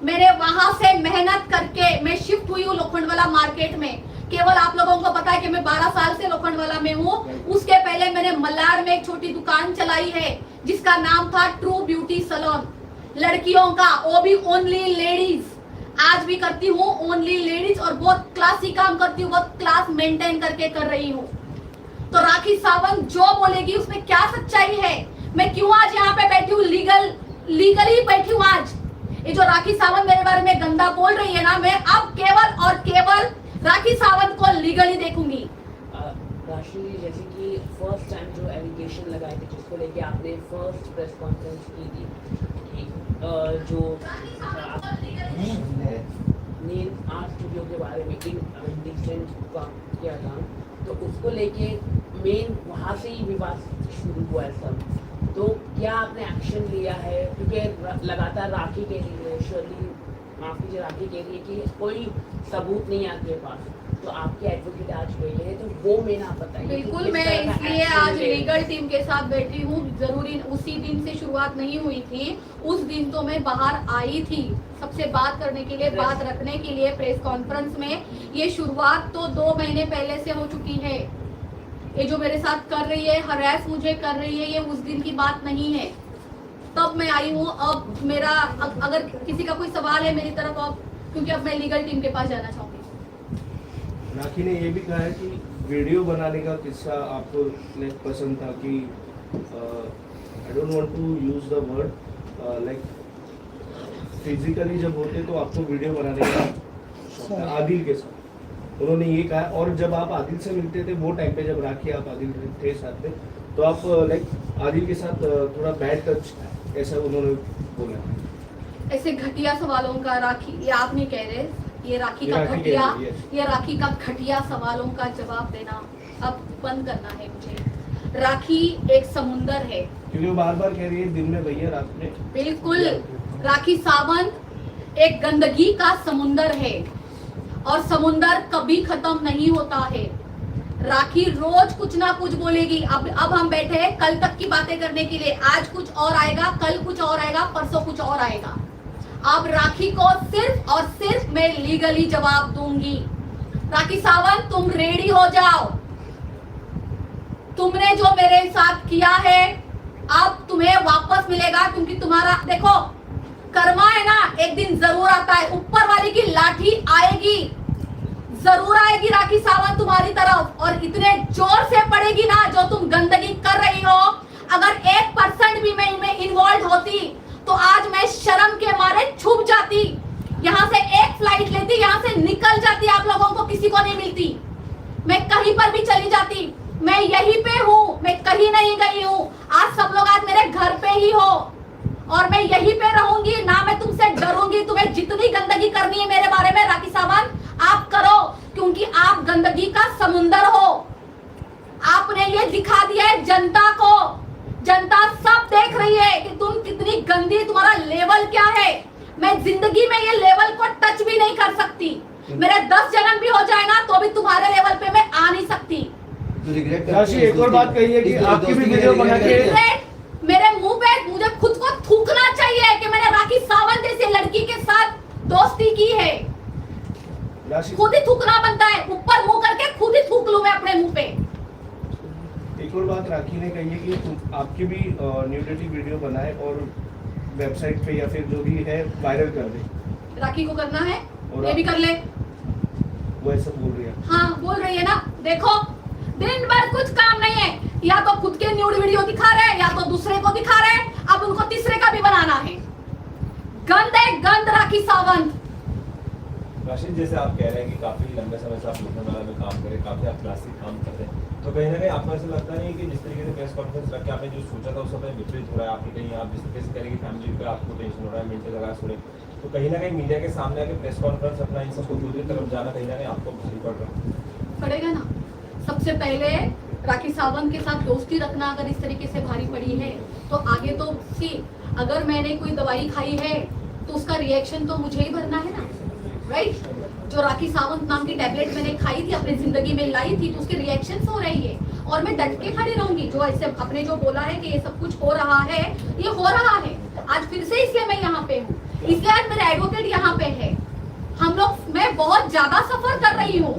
मैंने वहां से मेहनत करके मैं शिफ्ट हुई हूँ लोखंड वाला मार्केट में। केवल आप लोगों को पता है कि मैं 12 साल से लोखंड वाला में हूँ। उसके पहले मैंने मलाड में एक छोटी दुकान चलाई है जिसका नाम था ट्रू ब्यूटी सैलून, लड़कियों का, वो भी ओनली लेडीज। आज भी करती हूँ ओनली लेडीज और बहुत क्लासी काम करती हूँ, बहुत क्लास मेंटेन करके कर रही हूँ। तो राखी सावंत जो बोलेगी उसमें क्या सच्चाई है? मैं क्यों आज यहाँ पे बैठी हूँ, लीगली बैठी हूँ आज। ये जो राखी सावंत मेरे बारे में गंदा बोल रही है ना, मैं अब केवल और केवल राखी सावंत को लीगली देखूंगी। राशि, जैसे कि फर्स्ट टाइम जो एलिगेशन लगाए थे जिसको लेके आपने फर्स्ट प्रेस कॉन्फ्रेंस की थी कि जो नील आर्ट स्टूडियो के बारे में इंडिसेंट का किया था, तो उसको लेके मेन वहाँ से ही विवाद शुरू हुआ है सब। तो क्या आपने एक्शन लिया है? क्योंकि लगातार राखी कह रही है, शर्ली माफ कीजिए, राखी कह रही है कि कोई सबूत नहीं है आपके पास, तो आपके एडवोकेट आज गए हैं, तो वो मैंने आप बताइए। बिल्कुल, मैं इसलिए आज लीगल टीम के साथ बैठी हूँ। जरूरी उसी दिन से शुरुआत नहीं हुई थी, उस दिन तो मैं बाहर आई थी सबसे बात करने के लिए, बात रखने के लिए प्रेस कॉन्फ्रेंस में। ये शुरुआत तो 2 महीने पहले से हो चुकी है। ये जो मेरे साथ कर रही है, हरास मुझे कर रही है, ये उस दिन की बात नहीं है, तब मैं आई हूँ। अब मेरा अगर किसी का कोई सवाल है मेरी तरफ, अब क्योंकि अब मैं लीगल टीम के पास जाना चाहूँगी। राखी ने ये भी कहा है कि वीडियो बनाने का किस्सा आपको लाइक पसंद था कि I don't want to use the word like physically जब होते तो आपको वीडियो बनाने का शौक था आदिल के साथ, उन्होंने ये कहा। और जब आप आदिल से मिलते थे वो टाइम पे, जब राखी आप आदिल थे साथ में, तो आप लाइक आदिल के साथ थोड़ा बैड टच ऐसा उन्होंने बोला। ऐसे घटिया सवालों का राखी, ये आप नहीं कह रहे, ये राखी का घटिया सवालों का जवाब देना अब बंद करना है मुझे। राखी एक समुंदर है, क्योंकि वो बार-बार कह रही है दिन में भैया रात में। बिल्कुल, राखी सावंत एक गंदगी का समुंदर है और समुंदर कभी खत्म नहीं होता है। राखी रोज कुछ ना कुछ बोलेगी। अब हम बैठे हैं कल तक की बातें करने के लिए, आज कुछ और आएगा, कल कुछ और आएगा, परसों कुछ और आएगा। अब राखी को सिर्फ और सिर्फ मैं लीगली जवाब दूंगी। राखी सावंत, तुम रेडी हो जाओ। तुमने जो मेरे साथ किया है अब तुम्हें वापस मिलेगा, क्योंकि तुम्हारा देखो, कर्मा है ना एक दिन जरूर आता है, ऊपर वाली की लाठी आएगी, जरूर आएगी राखी सावंत तुम्हारी तरफ, और इतने जोर से पड़ेगी ना जो तुम गंदगी कर रही हो। अगर 1% भी मैं इनमें इन्वॉल्व होती तो आज मैं शर्म के मारे छुप जाती, यहाँ से एक फ्लाइट लेती, यहाँ से निकल जाती, आप लोगों को किसी को नहीं मिलती, मैं कहीं पर भी चली जाती। मैं यहीं पे हूँ, मैं कहीं नहीं गई हूँ। आज सब लोग आज मेरे घर पे ही हो और मैं यहीं पे रहूंगी ना, मैं तुमसे डरूंगी। तुम्हें जितनी गंदगी करनी है मेरे बारे में राखी सावंत आप करो, क्योंकि आप गंदगी का समुंदर हो। आपने ये दिखा दिया है जनता को, जनता सब देख रही है कि तुम कितनी गंदी, तुम्हारा लेवल क्या है। मैं जिंदगी में ये लेवल को टच भी नहीं कर सकती, मेरे 10 जन्म भी हो जाए ना तो भी तुम्हारे लेवल पे मैं आ नहीं सकती। राशि एक और बात कही है कि आपकी भी वीडियो बना के मेरे मुंह पे मुझे खुद को थूकना चाहिए कि मैंने राखी सावंत जैसी लड़की के साथ दोस्ती की है। खुद ही थूकना बनता है, ऊपर मुंह करके खुद ही थूक लूं मैं अपने मुंह पे। एक और बात राखी ने कही है कि आपकी भी न्यूडिटी वीडियो बनाए और वेबसाइट पे या फिर जो भी है वायरल कर दे। राखी को करना है, और ये भी कर ले। वो ऐसा बोल रही है। हाँ बोल रही है ना, देखो दिन भर कुछ काम नहीं है, या तो खुद के न्यूड वीडियो दिखा रहे या तो दूसरे को दिखा रहे, अब उनको तीसरे का भी बनाना है। गंद है गंद राखी सावंत। राशिद, जैसे आप कह रहे हैं कि काफी लंबे समय से आप लोकनावाला में काम करें, काफी आप क्लासिक काम कर रहे हैं, तो कहीं ना कहीं आपको ऐसा लगता नहीं कि जिस तरीके से प्रेस कॉन्फ्रेंस रख के आपने जो सोचा था उस समय विपरीत हो रहा है? आपकी कहीं आप जिस तरीके से कह रहे कि फैमिली पे आपको टेंशन हो रहा है, मेंटल हरास हो रहे, तो कहीं ना कहीं मीडिया के सामने आके प्रेस कॉन्फ्रेंस रखना, इन सबको दूसरी तरफ जाना कहीं ना कहीं आपको भारी पड़ रहा है? पड़ेगा ना। सबसे पहले राखी सावंत के साथ दोस्ती रखना अगर इस तरीके से भारी पड़ी है तो आगे तो सी, अगर मैंने कोई दवाई खाई है तो उसका रिएक्शन तो मुझे ही भरना है ना, राइट? जो राखी सावंत नाम की टैबलेट मैंने खाई थी, अपनी जिंदगी में लाई थी, तो उसके रिएक्शंस हो रही है और मैं डट के खड़ी रहूंगी। जो ऐसे अपने जो बोला है कि ये सब कुछ हो रहा है, ये हो रहा है आज फिर से, इसलिए मैं यहाँ पे हूँ, इसलिए आज मेरे एडवोकेट यहाँ पे है। हम लोग, मैं बहुत ज्यादा सफर कर रही हूँ।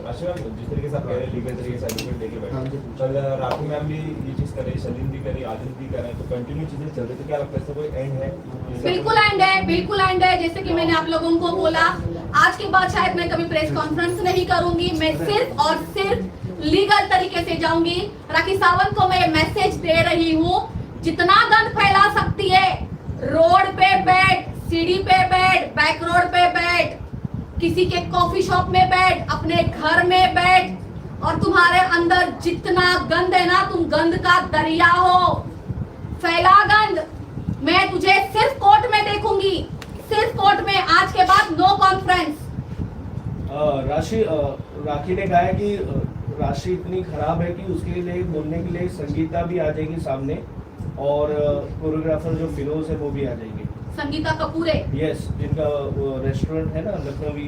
जिस तरीके से आप कह रहे हैं लीगल तरीके से एडवोकेट लेके बैठे, कल राखी मैम भी ये चीज कर रही, सलीम भी कर रही, आदिल भी कर रहे हैं, तो कंटिन्यू चीजें चल रही, तो क्या लगता है इसका कोई एंड है? बिल्कुल एंड है, बिल्कुल एंड है। जैसे कि मैंने आप लोगों को बोला, आज के बाद शायद मैं कभी प्रेस कॉन्फ्रेंस नहीं करूंगी, मैं सिर्फ और सिर्फ लीगल तरीके से जाऊंगी। राखी सावंत को मैं मैसेज दे रही हूँ, जितना गंद फैला सकती है, रोड पे बैठ, सीढ़ी पे बैठ, बैक रोड पे बैठ, किसी के कॉफी शॉप में बैठ, अपने घर में बैठ, और तुम्हारे अंदर जितना गंद है ना, तुम गंद का दरिया हो, फैला गंद। मैं तुझे सिर्फ कोर्ट में देखूंगी, सिर्फ कोर्ट में। आज के बाद नो कॉन्फ्रेंस। राखी ने कहा है कि राशि इतनी खराब है कि उसके लिए बोलने के लिए संगीता भी आ जाएगी सामने, और कोरियोग्राफर जो फिरोज है वो भी आ जाएंगे। संगीता कपूर है, यस, जिनका रेस्टोरेंट है ना लखनवी,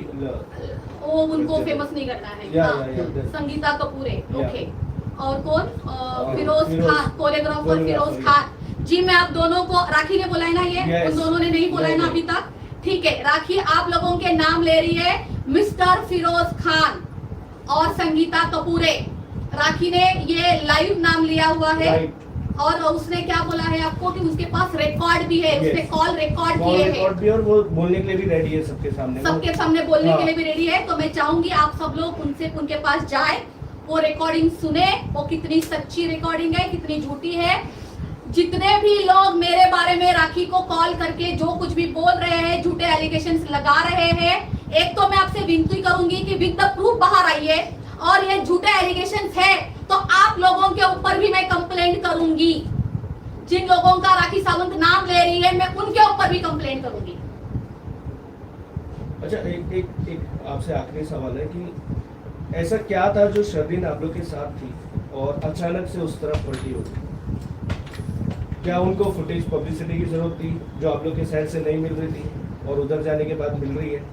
वो उनको फेमस नहीं करना है। हाँ, संगीता कपूर है, ओके। और कौन? फिरोज खान, कोरियोग्राफर फिरोज खान जी। मैं आप दोनों को, राखी ने बोला है ना ये, उन दोनों ने नहीं बोला है ना अभी तक, ठीक है। राखी आप लोगों के नाम ले रही है, मिस्टर फिरोज खान और संगीता कपूर। राखी ने ये लाइव नाम लिया हुआ है, और उसने क्या बोला है आपको कि उसके पास रिकॉर्ड भी है, उसने कॉल रिकॉर्ड किए हैं, और वो बोलने के लिए भी रेडी है सबके सामने, सबके सामने बोलने के लिए भी रेडी है। तो मैं चाहूंगी आप सब लोग उनके पास जाए, वो रिकॉर्डिंग सुने, वो कितनी सच्ची रिकॉर्डिंग है, कितनी झूठी है। जितने भी लोग मेरे बारे में राखी को कॉल करके जो कुछ भी बोल रहे हैं, झूठे एलिगेशंस लगा रहे हैं, एक तो मैं आपसे विनती करूंगी कि विद द प्रूफ बाहर आइए, और ये झूठे एलिगेशंस है तो आप लोगों के ऊपर भी मैं कंप्लेंट करूंगी। जिन लोगों का राखी सावंत नाम ले रही है, मैं उनके ऊपर भी कंप्लेंट करूंगी। अच्छा, एक आपसे आखिरी सवाल है कि ऐसा क्या था जो शर्दीन आप लोग के साथ थी और अचानक से उस तरफ पलटी हो गई? क्या उनको फुटेज पब्लिसिटी की जरूरत थी जो आप लोग के साइड से नहीं मिल रही थी और उधर जाने के बाद मिल रही है?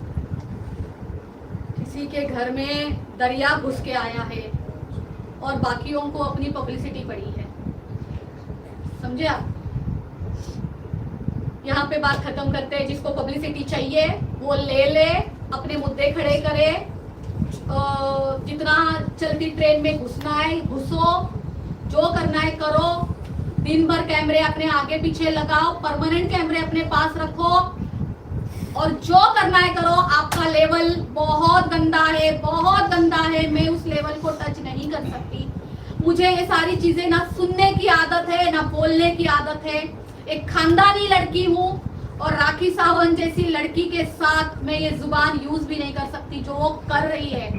किसी के घर में दरिया घुस के आया है और बाकियों को अपनी पब्लिसिटी पड़ी है, समझे आप? यहाँ पे बात खत्म करते हैं। जिसको पब्लिसिटी चाहिए वो ले, अपने मुद्दे खड़े करे, जितना चलती ट्रेन में घुसना है घुसो, जो करना है करो, दिन भर कैमरे अपने आगे पीछे लगाओ, परमानेंट कैमरे अपने पास रखो और जो करना है करो। आपका लेवल बहुत गंदा है, बहुत गंदा है। मैं उस लेवल को टच नहीं कर सकती। मुझे ये सारी चीजें ना सुनने की आदत है ना बोलने की आदत है। एक खानदानी लड़की हूँ और राखी सावंत जैसी लड़की के साथ मैं ये जुबान यूज भी नहीं कर सकती जो वो कर रही है।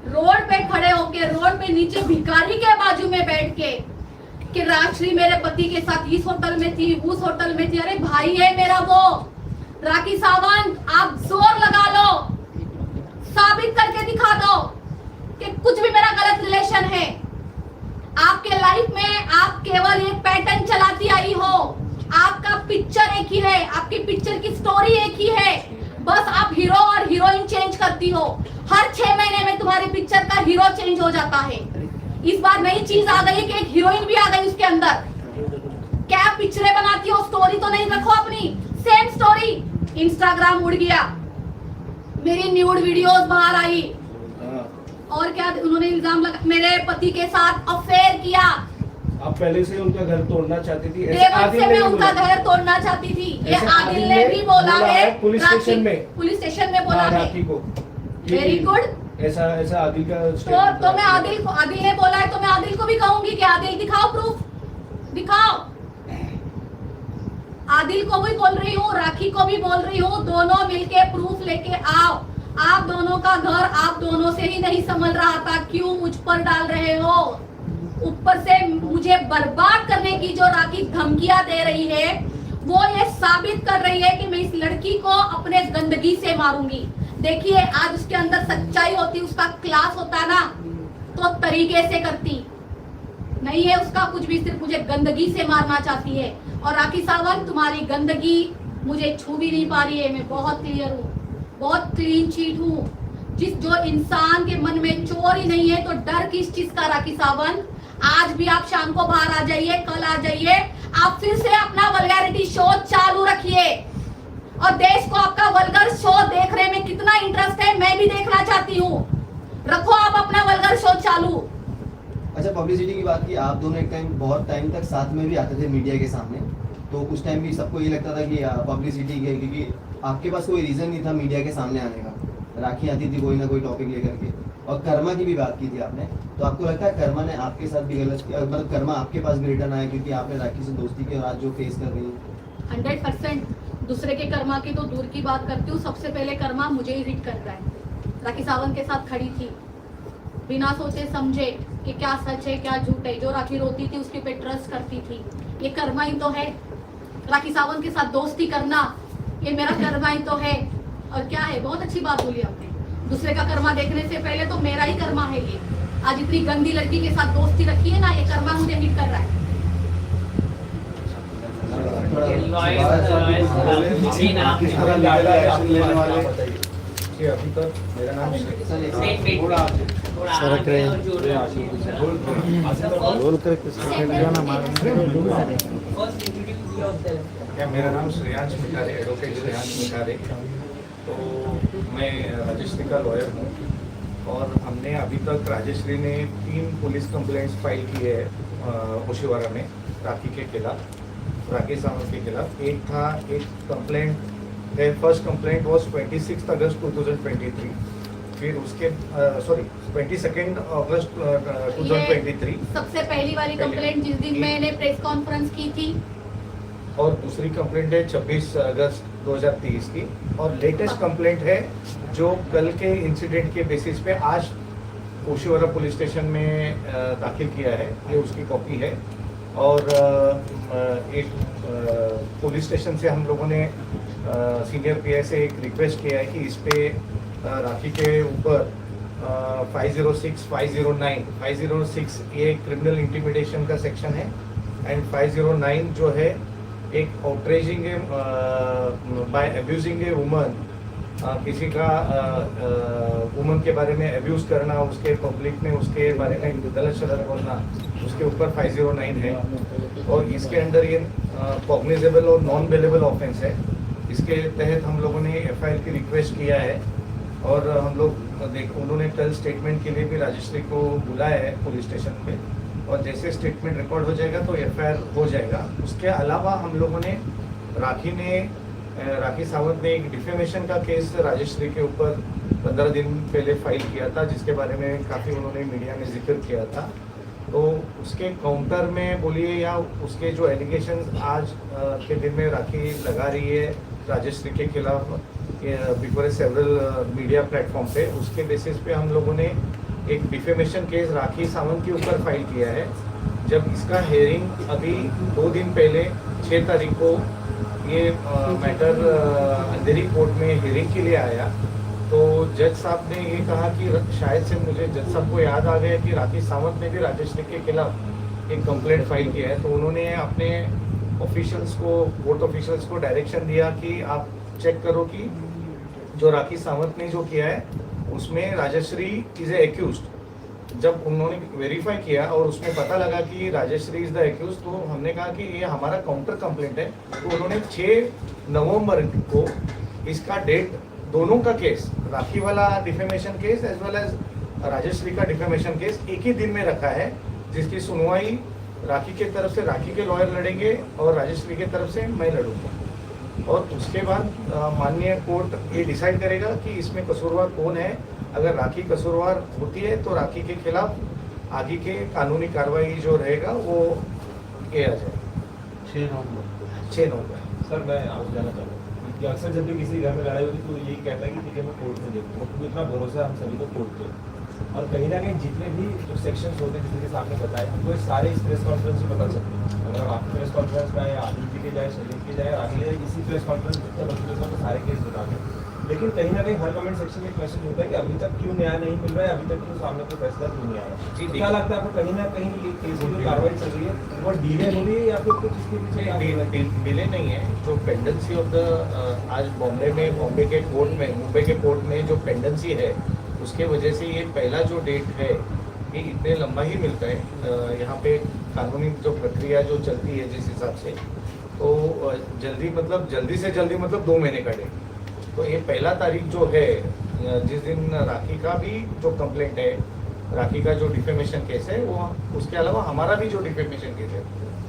रोड पे खड़े होके, रोड पे नीचे भिखारी के बाजू में बैठ के कि राजश्री मेरे पति के साथ इस होटल में थी, उस होटल में थी। अरे भाई है मेरा वो। राखी सावंत आप जोर लगा लो, साबित करके दिखा दो कि कुछ भी मेरा गलत रिलेशन है। आपके लाइफ में आप केवल एक पैटर्न चलाती आई हो। आपका पिक्चर एक ही है, आपकी पिक्चर की स्टोरी एक ही है। बस आप हीरो और हीरोइन चेंज करती हो। हर 6 महीने में तुम्हारी पिक्चर का हीरो चेंज हो जाता है। इस बार नई चीज आ गई कि एक हीरोइन भी आ गई उसके अंदर। क्या पिक्चरें बनाती हो, स्टोरी तो नहीं रखो अपनी। सेम स्टोरी, इंस्टाग्राम उड़ गया, मेरी न्यूड वीडियोस बाहर आई और क्या उन्होंने इल्जाम लगा मेरे पति के साथ अफेयर किया। आप पहले से उनका घर तोड़ना चाहती थी, ऐसे देवत आदिल से ने मैं भी उनका बोला। घर तोड़ना चाहती थी। ये ऐसे आदिल ने भी बोला है पुलिस स्टेशन में। पुलिस स्टेशन में बोला है। राखी को वेरी गुड। ऐसा ऐसा आदिल का तो मैं आदिल ने बोला है तो मैं आदिल को भी कहूंगी कि आदिल दिखाओ प्रूफ, दिखाओ। आदिल को भी बोल रही हूँ, राखी को भी बोल रही हूँ, दोनों मिलके प्रूफ लेके आओ। आप दोनों का घर आप दोनों से ही नहीं संभल रहा था, क्यों मुझ पर डाल रहे हो? ऊपर से मुझे बर्बाद करने की जो राखी धमकियां दे रही है वो ये साबित कर रही है कि मैं इस लड़की को अपने गंदगी से मारूंगी। देखिए आज उसके अंदर सच्चाई होती, उसका क्लास होता ना तो तरीके से करती। नहीं है उसका कुछ भी, सिर्फ मुझे गंदगी से मारना चाहती है। और राखी सावंत तुम्हारी गंदगी मुझे छू भी नहीं पा रही है। मैं बहुत क्लियर हूँ, बहुत क्लीन चीट हूँ। जो इंसान के मन में चोर ही नहीं है तो डर किस चीज का? राखी सावंत आज भी आप शाम को बाहर आ जाइए, कल आ जाइए, आप फिर से अपना वल्गैरिटी शो चालू रखिए। और देश को आपका वल्गर शो देखने में कितना इंटरेस्ट है मैं भी देखना चाहती हूँ। रखो आप अपना वल्गर शो चालू। अच्छा, पब्लिसिटी की बात की, आप दोनों एक टाइम बहुत टाइम तक साथ में भी आते थे मीडिया के सामने, तो उस टाइम भी सबको ये लगता था कि पब्लिसिटी के, क्योंकि आपके पास कोई रीजन नहीं था मीडिया के सामने आने का। राखी आती थी कोई ना कोई टॉपिक लेकर के। और कर्मा की भी बात की थी आपने, तो आपको लगता है कर्मा ने आपके साथ भी गलत किया? मतलब कर्मा आपके पास भी रिटर्न आया क्योंकि आपने राखी से दोस्ती की और आज जो फेस कर रही है? 100%। दूसरे के कर्मा की तो दूर की बात करती हूँ, सबसे पहले कर्मा मुझे ही हिट कर रहा है। राखी सावंत के साथ खड़ी थी बिना सोचे समझे कि क्या सच है क्या झूठ है। जो राखी रोती थी उसके पे ट्रस्ट करती थी, ये कर्मा ही तो है। राखी सावंत के साथ दोस्ती करना ये मेरा कर्मा ही तो है। और क्या है, बहुत अच्छी बात बोली आपने। दूसरे का कर्मा देखने से पहले तो मेरा ही कर्मा है ये। आज इतनी गंदी लड़की के साथ दोस्ती रखी है ना, ये कर्मा मुझे हिट कर रहा है। अभी तक मेरा नाम मेरा नाम श्रेयांश मिठारे, एडवोकेट श्रेयांश मिठारे। तो मैं राजश्री का लॉयर हूँ और हमने अभी तक राजश्री ने 3 पुलिस कंप्लेंट्स फाइल की है होशिवारा में राखी के खिलाफ, राखी सावंत के खिलाफ। एक कंप्लेंट है, फर्स्ट कंप्लेंट वॉज 26 अगस्त 2023, फिर उसके 22 अगस्त 2023 सबसे पहली वाली कंप्लेंट जिस दिन मैंने प्रेस कॉन्फ्रेंस की थी। और दूसरी कंप्लेंट है 26 अगस्त 2023 की। और लेटेस्ट कंप्लेंट है जो कल के इंसिडेंट के बेसिस पे आज ओशिवारा पुलिस स्टेशन में दाखिल किया है, ये उसकी कॉपी है। और एक पुलिस स्टेशन से हम लोगों ने सीनियर पीआई से एक रिक्वेस्ट किया है कि इस पे राखी के ऊपर 506, 509 ये क्रिमिनल इंटिमिडेशन का सेक्शन है, एंड 509 जो है एक outraging by abusing a woman, किसी का वुमन के बारे में अब्यूज करना, उसके पब्लिक में उसके बारे में गलत शलत बोलना, उसके ऊपर 509 है। और इसके अंदर ये कॉग्निजेबल और नॉन बेलेबल ऑफेंस है। इसके तहत हम लोगों ने एफआईआर की रिक्वेस्ट किया है और हम लोग उन्होंने कल स्टेटमेंट के लिए भी राजश्री को बुलाया है पुलिस स्टेशन पे। और जैसे स्टेटमेंट रिकॉर्ड हो जाएगा तो एफआईआर हो जाएगा। उसके अलावा हम लोगों ने राखी सावंत ने एक डिफेमेशन का केस राजश्री के ऊपर 15 दिन पहले फाइल किया था, जिसके बारे में काफ़ी उन्होंने मीडिया में जिक्र किया था। तो उसके काउंटर में बोलिए या उसके जो एलिगेशंस आज के दिन में राखी लगा रही है राजश्री के खिलाफ बिफोर सेवरल मीडिया प्लेटफॉर्म पे, उसके बेसिस पे हम लोगों ने एक डिफेमेशन केस राखी सावंत के ऊपर फाइल किया है। जब इसका हेयरिंग अभी 2 दिन पहले 6 तारीख को ये मैटर अंधेरी कोर्ट में हेयरिंग के लिए आया, तो जज साहब ने ये कहा कि शायद से मुझे जज साहब को याद आ गया कि राखी सावंत ने भी राजश्री के खिलाफ एक कंप्लेंट फाइल किया है। तो उन्होंने अपने ऑफिशियल्स को, कोर्ट ऑफिशियल्स को डायरेक्शन दिया कि आप चेक करो कि जो राखी सावंत ने जो किया है उसमें राजश्री इज ए एक्यूज्ड। जब उन्होंने वेरीफाई किया और उसमें पता लगा कि राजश्री इज द एक्यूज, तो हमने कहा कि ये हमारा काउंटर कंप्लेंट है। तो उन्होंने 6 नवंबर को इसका डेट, दोनों का केस, राखी वाला defamation case as well as Rajshree का डिफेमेशन केस एक ही दिन में रखा है, जिसकी सुनवाई राखी के तरफ से राखी के लॉयर लड़ेंगे और राजश्री के तरफ से मैं लड़ूंगा। और उसके बाद माननीय कोर्ट ये डिसाइड करेगा कि इसमें कसूरवार कौन है। अगर राखी कसूरवार होती है तो राखी के खिलाफ आगे के कानूनी कार्रवाई जो रहेगा वो किया जाए। 6 नवंबर। सर मैं आपसे जानना चाहूँगा कि अक्सर जब भी किसी घर में लड़ाई होती है तो यही कहता है कि ठीक है मैं कोर्ट में देखूँगा, क्योंकि इतना भरोसा है हम सभी को कोर्ट पे। और कहीं ना कहीं जितने भी जो सेक्शंस होते हैं जिसके के सामने बताए, हमको ये सारे इस प्रेस कॉन्फ्रेंस में बता सकते हैं। अगर हम आपकी प्रेस कॉन्फ्रेंस में आए, आदिल जी के जाए, शरीफ के जाए, आगे जाए, इसी प्रेस कॉन्फ्रेंस में तो सारे केस बता दें। लेकिन कहीं ना कहीं हर कमेंट सेक्शन में एक मैसेज होता है कि अभी तक क्यों न्याय नहीं मिल रहा है, अभी तक क्यों सामने कोई फैसला क्यों नहीं आया। जी, क्या लगता है आपको कहीं ना कहीं ये केस की जो कार्रवाई चल रही है वो डिले हो रही है या फिर कुछ इसके पीछे डिले नहीं है। जो पेंडेंसी ऑफ द आज बॉम्बे के कोर्ट में, मुंबई के कोर्ट में जो पेंडेंसी है, उसके वजह से ये पहला जो डेट है ये इतने लंबा ही मिलता है। यहाँ पे कानूनी जो प्रक्रिया जो चलती है जिस हिसाब से, तो जल्दी से जल्दी मतलब 2 महीने का डेट। तो ये पहला तारीख जो है, जिस दिन राखी का भी जो कंप्लेंट है, राखी का जो डिफेमेशन केस है, वो उसके अलावा हमारा भी जो डिफेमेशन केस है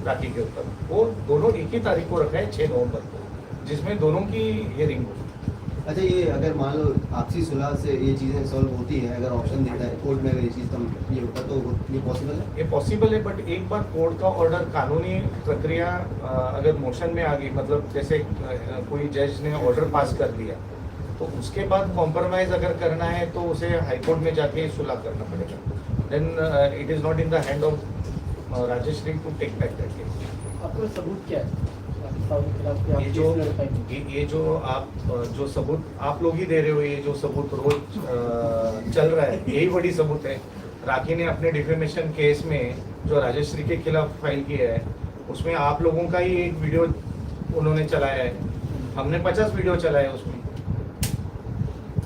राखी के ऊपर, वो दोनों एक ही तारीख को रखा है 6 नवंबर को, जिसमें दोनों की हियरिंग होगी। अच्छा, ये अगर मान लो आपसी सुलह से ये चीज़ें सॉल्व होती है, अगर ऑप्शन देता है कोर्ट में, अगर ये चीज़ ये होता तो ये पॉसिबल है? ये पॉसिबल है, बट एक बार कोर्ट का ऑर्डर, कानूनी प्रक्रिया अगर मोशन में आ गई, मतलब जैसे कोई जज ने ऑर्डर पास कर दिया, तो उसके बाद कॉम्प्रोमाइज अगर करना है तो उसे हाई कोर्ट में जाके सुलह करना पड़ेगा। Then it is not in the hand of Rajshree to take back that case. आपका सबूत क्या है? ये जो सबूत आप लोग ही दे रहे हो, ये जो सबूत रोज चल रहा है, यही बड़ी सबूत है। राखी ने अपने डिफेमेशन केस में जो राजश्री के खिलाफ फाइल किया है, उसमें आप लोगों का ही एक वीडियो उन्होंने चलाया है। हमने 50 वीडियो चलाए उसमें।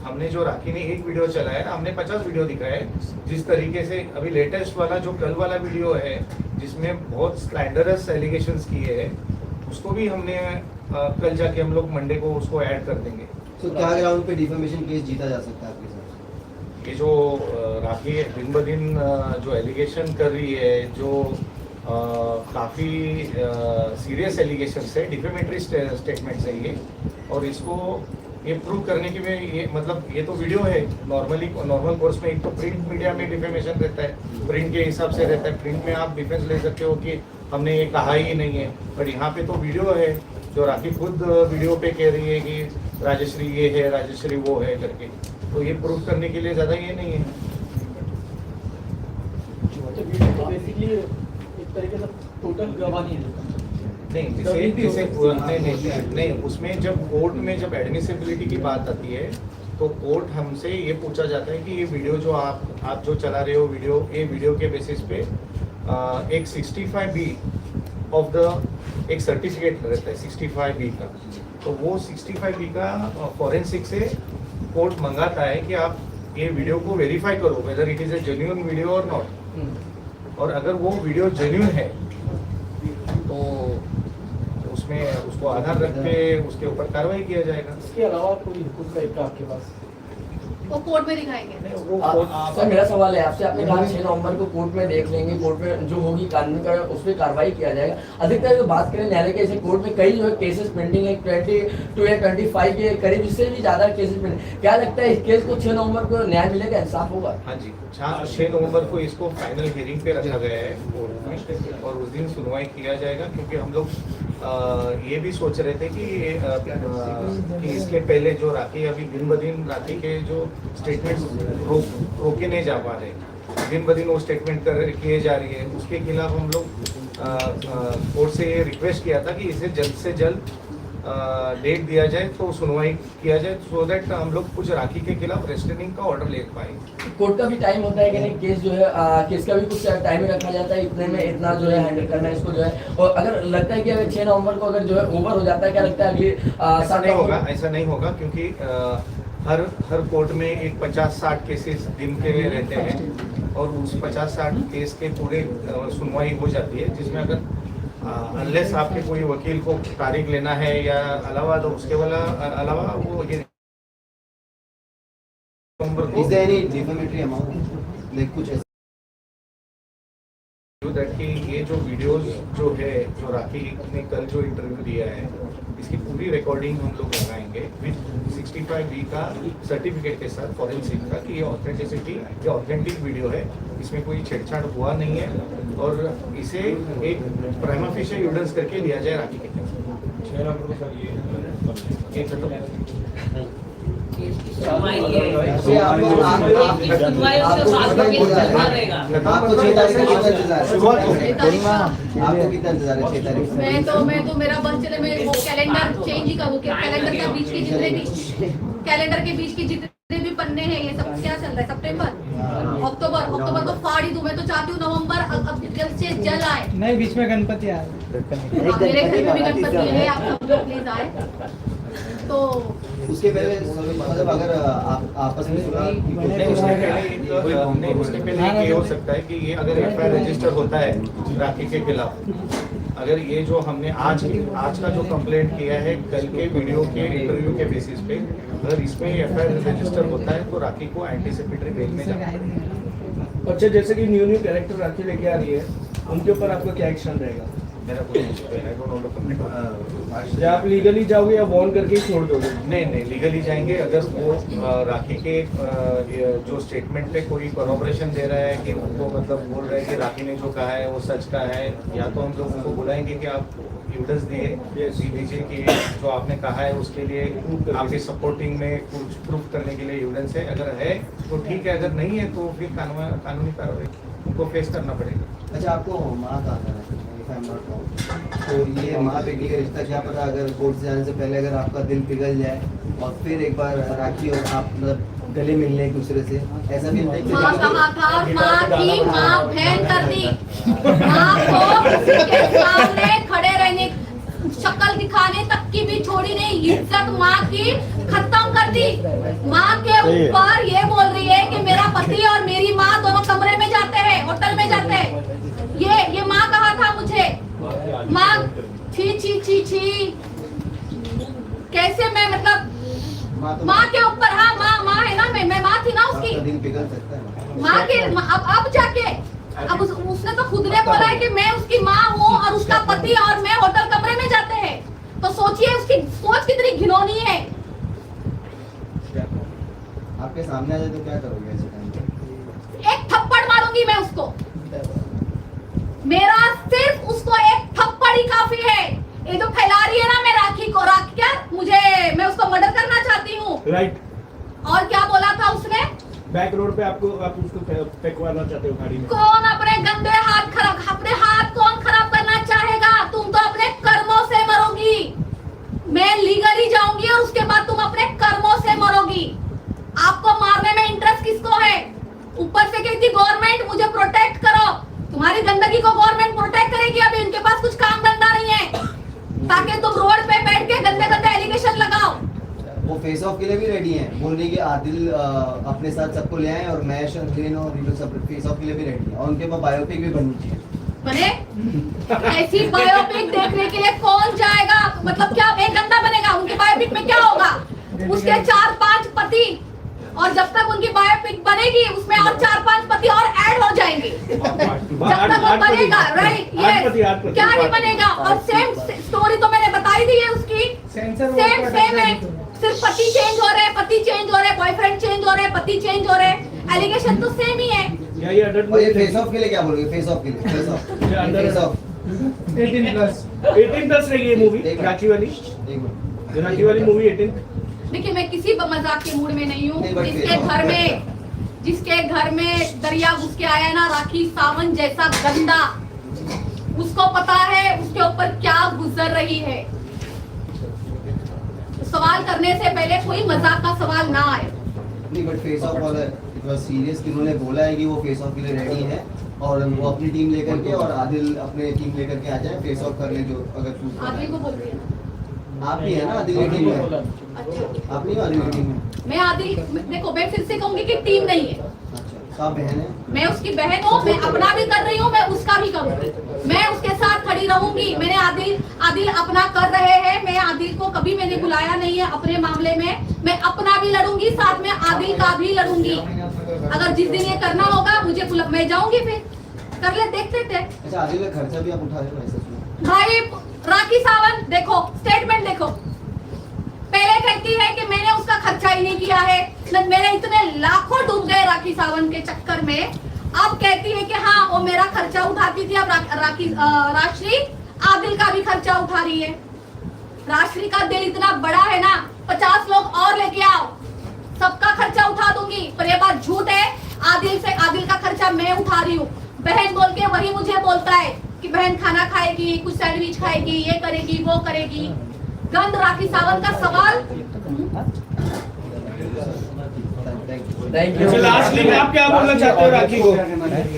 हमने जो राखी ने एक वीडियो चलाया है, हमने 50 वीडियो दिखाए। जिस तरीके से अभी लेटेस्ट वाला जो कल वाला वीडियो है, जिसमें बहुत स्लैंडरस एलिगेशंस किए हैं, उसको भी हमने कल जाके हम लोग मंडे को उसको ऐड कर देंगे। तो क्या ग्राउंड पे डिफेमेशन केस जीता जा सकता है आपके साथ? ये जो राखी दिन ब दिन जो एलिगेशन कर रही है, जो काफ़ी सीरियस एलिगेशंस है, डिफेमेटरी स्टेटमेंट्स है ये, और इसको ये प्रूव करने के लिए ये मतलब ये तो वीडियो है। नॉर्मल कोर्स में एक तो प्रिंट मीडिया में डिफेमेशन रहता है, प्रिंट के हिसाब से रहता है, प्रिंट में आप डिफेंस ले सकते हो कि हमने ये कहा ही नहीं है, पर यहाँ पे तो वीडियो है जो राखी खुद वीडियो पे कह रही है कि राजश्री ये है, राजश्री वो है करके, तो ये प्रूफ करने के लिए ज़्यादा ये नहीं है। तो बेसिकली एक तरीके से टोटल गवाह नहीं है। नहीं, उसमें जब कोर्ट में जब एडमिसिबिलिटी की बात आती है तो कोर्ट हमसे ये पूछा जाता है कि ये वीडियो जो आप जो चला रहे हो वीडियो, ये वीडियो के बेसिस पे एक 65B ऑफ द एक सर्टिफिकेट रहता है 65B का, तो वो 65B का फॉरेंसिक से कोर्ट मंगाता है कि आप ये वीडियो को वेरीफाई करो whether it is a genuine video और नॉट। और अगर वो वीडियो जेन्युइन है तो उसमें उसको आधार रख के उसके ऊपर कार्रवाई किया जाएगा। इसके अलावा कोई हुकुम का आपके पास? वो कोर्ट में दिखाएंगे। सर मेरा सवाल है आपसे, आपने कहा 6 नवंबर को कोर्ट में देख लेंगे, कोर्ट में जो होगी कानून का उस पर कार्रवाई किया जाएगा। अधिकतर जो बात करें न्यायालय के ऐसे कोर्ट में कई जो है केसेस पेंडिंग है, 22 या 25 के करीब, इससे भी ज्यादा केसेस पेंडिंग। क्या लगता है इस केस को 6 नवंबर को न्याय मिलेगा, इंसाफ होगा? हाँ जी, 6 नवंबर को इसको फाइनल हियरिंग पे रखा गया है कोर्ट में, और उस दिन सुनवाई किया जाएगा। क्योंकि हम लोग ये भी सोच रहे थे कि इसके पहले जो राखी अभी दिन ब दिन राखी के जो स्टेटमेंट रोके नहीं जा पा रहे, दिन ब दिन वो स्टेटमेंट किए जा रही है, उसके खिलाफ हम लोग कोर्ट से ये रिक्वेस्ट किया था कि इसे जल्द से जल्द डेट दिया जाए, तो सुनवाई किया जाए, सो दैट हम लोग कुछ राखी के खिलाफ रेस्ट्रेनिंग का ऑर्डर ले पाए। कोर्ट का भी टाइम होता है कि नहीं, केस जो है केस का भी कुछ टाइम रखा जाता है, इतने में इतना जो है हैंडल करना है इसको जो है। और अगर लगता है कि अगर 6 नवंबर को अगर जो है ओवर हो जाता है, क्या लगता है अगली ऐसा नहीं होगा क्योंकि हर कोर्ट में एक 50-60 केसेस दिन के रहते हैं, और उस 50-60 केस के पूरे सुनवाई हो जाती है, जिसमें अगर अनलेस आपके कोई वकील को तारीख लेना है या अलावा, तो उसके अलावा वो ये Is there any defamatory amount? Like कुछ ऐसा कि ये जो वीडियोस जो है, जो राखी ने कल जो इंटरव्यू दिया है, इसकी पूरी रिकॉर्डिंग हम लोग लगाएंगे विद 65B का सर्टिफिकेट के साथ फॉरेंसिक का, कि ये ऑथेंटिसिटी, ये ऑथेंटिक वीडियो है, इसमें कोई छेड़छाड़ हुआ नहीं है, और इसे एक प्राइमा फेशियल एविडेंस करके लिया जाए राखी के मैं तो मेरा बस चले, मैं वो कैलेंडर चेंज ही करूँ, कैलेंडर के बीच के जितने भी पन्ने हैं, ये सब क्या चल रहा है, सितंबर अक्टूबर को फाड़ ही दूं। मैं तो चाहती हूँ नवंबर अब जल्द से जल्द आए। नहीं, बीच में गणपति आए, मेरे घर में भी गणपति है, आप सब लोग प्लीज आए। तो उसके पहले मतलब अगर आप आपस में उसके पहले ये हो सकता है कि ये अगर एफआईआर रजिस्टर होता है राखी के खिलाफ, अगर ये जो हमने आज का जो कंप्लेंट किया है कल के वीडियो के इंटरव्यू के बेसिस पे, अगर इसमें एफआईआर रजिस्टर होता है तो राखी को एंटीसिपेटरी भेजने जाना पड़ेगा। अच्छा, जैसे कि न्यू कैरेक्टर राखी लेके आ रही है, उनके ऊपर आपका क्या एक्शन रहेगा? मेरा कोई या आप लीगली जाओगे या वॉर्न करके ही छोड़ दोगे? नहीं, लीगली जाएंगे। अगर वो राखी के जो स्टेटमेंट पे कोई कॉर्पोरेशन दे रहा है कि उनको मतलब बोल रहा है कि राखी ने जो कहा है वो सच का है, या तो हम लोग उनको बुलाएंगे कि आप एविडेंस दीजिए कि जो आपने कहा है उसके लिए आपके सपोर्टिंग में कुछ प्रूफ करने के लिए एविडेंस है। अगर है तो ठीक है, अगर नहीं है तो फिर कानूनी कार्रवाई उनको फेस करना पड़ेगा। अच्छा, आपको माँ का आना है, तो ये माँ बेटी का रिश्ता क्या पता अगर कोर्ट से जाने से पहले अगर आपका दिल पिघल जाए और फिर एक बार राखी और आप मतलब गले मिलने एक दूसरे से, ऐसा भी नहीं? माँ कहा था, माँ की माँ बहन कर दी, माँ को किसी के सामने खड़े रहने, शक्ल दिखाने तक की भी छोड़ी नहीं, इज्जत माँ की खत्म कर दी। माँ के ऊपर ये बोल रही है कि मेरा पति और मेरी माँ दोनों कमरे में जाते हैं, होटल में जाते हैं। ये माँ कहा था मुझे, माँ छी, कैसे मैं मतलब माँ के ऊपर, हाँ माँ है ना, मैं माँ थी ना उसकी, दिल पिघल सकता है माँ के। अब जाके अब उसने तो खुद ने बोला है कि मैं उसकी माँ हूँ और उसका पति और मैं होटल कमरे में जाते हैं, तो सोचिए उसकी सोच कितनी घिनौनी है। आपके सामने आ जाए तो क्या करोगे ऐसे टाइम पे? एक थप्पड़ मारूंगी मैं उसको, मेरा सिर्फ उसको एक थप्पड़ ही काफी है। ये जो फैला रही है ना मैं राखी को, राखी क्या मैं उसको मर्डर करना चाहती हूँ। राइट। और क्या बोला था उसने? बैक रोड पे आप उसको फेंकवाना चाहते हो गाड़ी में। कौन अपने गंदे अपने हाथ कौन खराब करना चाहेगा? तुम तो अपने कर्मों से मरोगी। मैं लीगली जाऊंगी और उसके बाद तुम अपने कर्मों से मरोगी। आपको मारने में इंटरेस्ट किसको है? ऊपर से कहती गवर्नमेंट मुझे प्रोटेक्ट करो, तुम्हारी गंदगी को गवर्नमेंट प्रोटेक्ट करेगी। अभी उनके पास कुछ काम धंधा नहीं है ताकि तुम रोड पे बैठ के गंदे एलिगेशन लगाओ। वो फेस ऑफ के लिए भी रेडी हैं, बोल रही कि आदिल अपने साथ सबको ले आए और मैं शंकरीन और रीनू सब फेस ऑफ के लिए भी रेडी हैं और उनके पास बायोपिक भी बननी चाहिए। बने ऐसी बायोपिक देखने के लिए कौन जाएगा? मतलब क्या एक गंदा बनेगा? उनके बायोपिक में क्या होगा? उसके 4-5 पति और जब तक उनकी बायोपिक बनेगी उसमें और 4-5 पति और ऐड हो जाएंगे। जब तक वो बनेगा, राइट, ये क्या नहीं बनेगा। और सेम स्टोरी तो मैंने बताई दी है उसकी, सेम है, सिर्फ पति चेंज हो रहे हैं, पति चेंज हो रहे हैं, बॉयफ्रेंड चेंज हो रहे हैं, पति चेंज हो रहे हैं, एलिगेशन तो सेम ही है। और ये फेस ऑफ के लिए क्या बोलोगे? फेस ऑफ के लिए, फेस ऑफ 18 प्लस रहेगी ये मूवी, राखी वाली, राखी वाली मूवी 18। देखिए मैं किसी मजाक के मूड में नहीं हूँ। जिसके घर में दरिया घुस के आया ना राखी सावंत जैसा गंदा, उसको पता है उसके ऊपर क्या गुजर रही है। तो सवाल करने से पहले कोई मजाक का सवाल ना आए। नहीं, बट फेस ऑफ वाला इतना सीरियस कि उन्होंने बोला है कि वो फेस ऑफ के लिए रेडी है और वो अपनी टीम लेकर के और आदिल अपने टीम लेकर के आ जाए, फेस ऑफ कर ले जो अगर चूज करना आदिल है। को बोल रही है आप भी है ना आदिल की टीम में? अच्छा, आप नहीं हो आदिल की टीम में? मैं आदिल, देखो मैं फिर से कहूंगी कि टीम नहीं है। अच्छा, आप बहन है? मैं उसकी बहन हूँ, मैं अपना भी कर रही हूँ, मैं उसका भी करूँगी, मैं उसके साथ खड़ी रहूंगी। मैंने आदिल अपना कर रहे हैं, मैं आदिल को कभी मैंने बुलाया नहीं है अपने मामले में। मैं अपना भी लड़ूंगी, साथ में आदिल का भी लड़ूंगी। अगर जिस दिन ये करना होगा मुझे मैं जाऊंगी, फिर कर ले, देखते थे। अच्छा, आदिल का खर्चा भी आप उठा रहे हो ऐसा सुना? भाई राखी सावंत देखो, स्टेटमेंट देखो, पहले कहती है कि मैंने उसका खर्चा ही नहीं किया है, मेरे इतने लाखों डूब गए राखी सावंत के चक्कर में। अब कहती है कि हाँ वो मेरा खर्चा उठाती थी। अब राश्री आदिल का भी खर्चा उठा रही है। राश्री का दिल इतना बड़ा है ना, 50 लोग और लेके आओ, सबका खर्चा उठा दूंगी। पर ये बात झूठ है, आदिल का खर्चा मैं उठा रही हूँ। बहन बोल के वही मुझे बोलता है कि बहन खाना खाएगी, कुछ सैंडविच खाएगी, ये करेगी वो करेगी। गंद राखी सावंत का सवाल। Thank you. लास्टली आप क्या बोलना चाहते हो राखी को?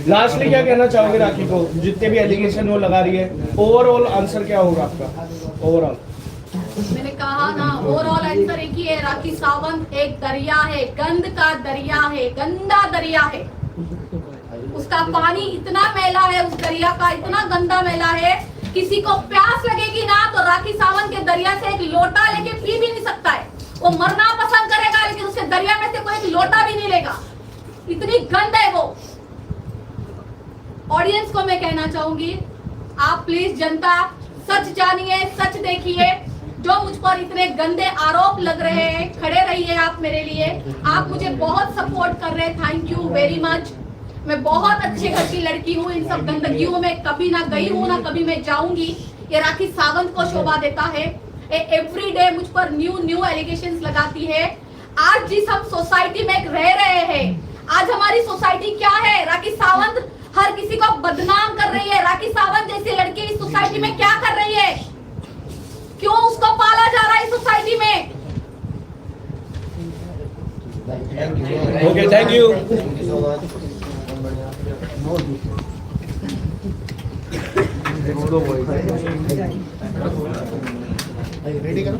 लास्टली क्या कहना चाहोगे राखी को? जितने भी एलिगेशन वो लगा रही है, ओवरऑल आंसर क्या होगा आपका? ओवरऑल मैंने कहा ना, ओवरऑल आंसर एक ही है, राखी सावंत एक दरिया है, गंद का दरिया है, गंदा दरिया है। उसका पानी इतना मैला है, उस दरिया का इतना गंदा मैला है, किसी को प्यास लगेगी ना तो राखी सावंत के दरिया से एक लोटा लेके पी भी नहीं सकता है। वो मरना पसंद करेगा लेकिन उसके दरिया में से कोई एक लोटा भी नहीं लेगा, इतनी गंद है वो। ऑडियंस को मैं कहना चाहूंगी, आप प्लीज जनता सच जानिए, सच देखिए। जो मुझ पर इतने गंदे आरोप लग रहे हैं, खड़े रहिए आप मेरे लिए। आप मुझे बहुत सपोर्ट कर रहे हैं, थैंक यू वेरी मच। मैं बहुत अच्छे घर की लड़की हूँ, इन सब गंदगियों में कभी ना गई हूँ ना कभी मैं जाऊंगी। ये राखी सावंत को शोभा देता है। एवरी डे मुझ पर न्यू एलिगेशंस लगाती है। आज जिस हम सोसाइटी में रह रहे हैं, आज हमारी सोसाइटी क्या है? राखी सावंत हर किसी को बदनाम कर रही है। राखी सावंत जैसी लड़की इस सोसाइटी में क्या कर रही है? क्यों उसको पाला जा रहा है इस सोसाइटी में? Okay, thank you. रेडी करो।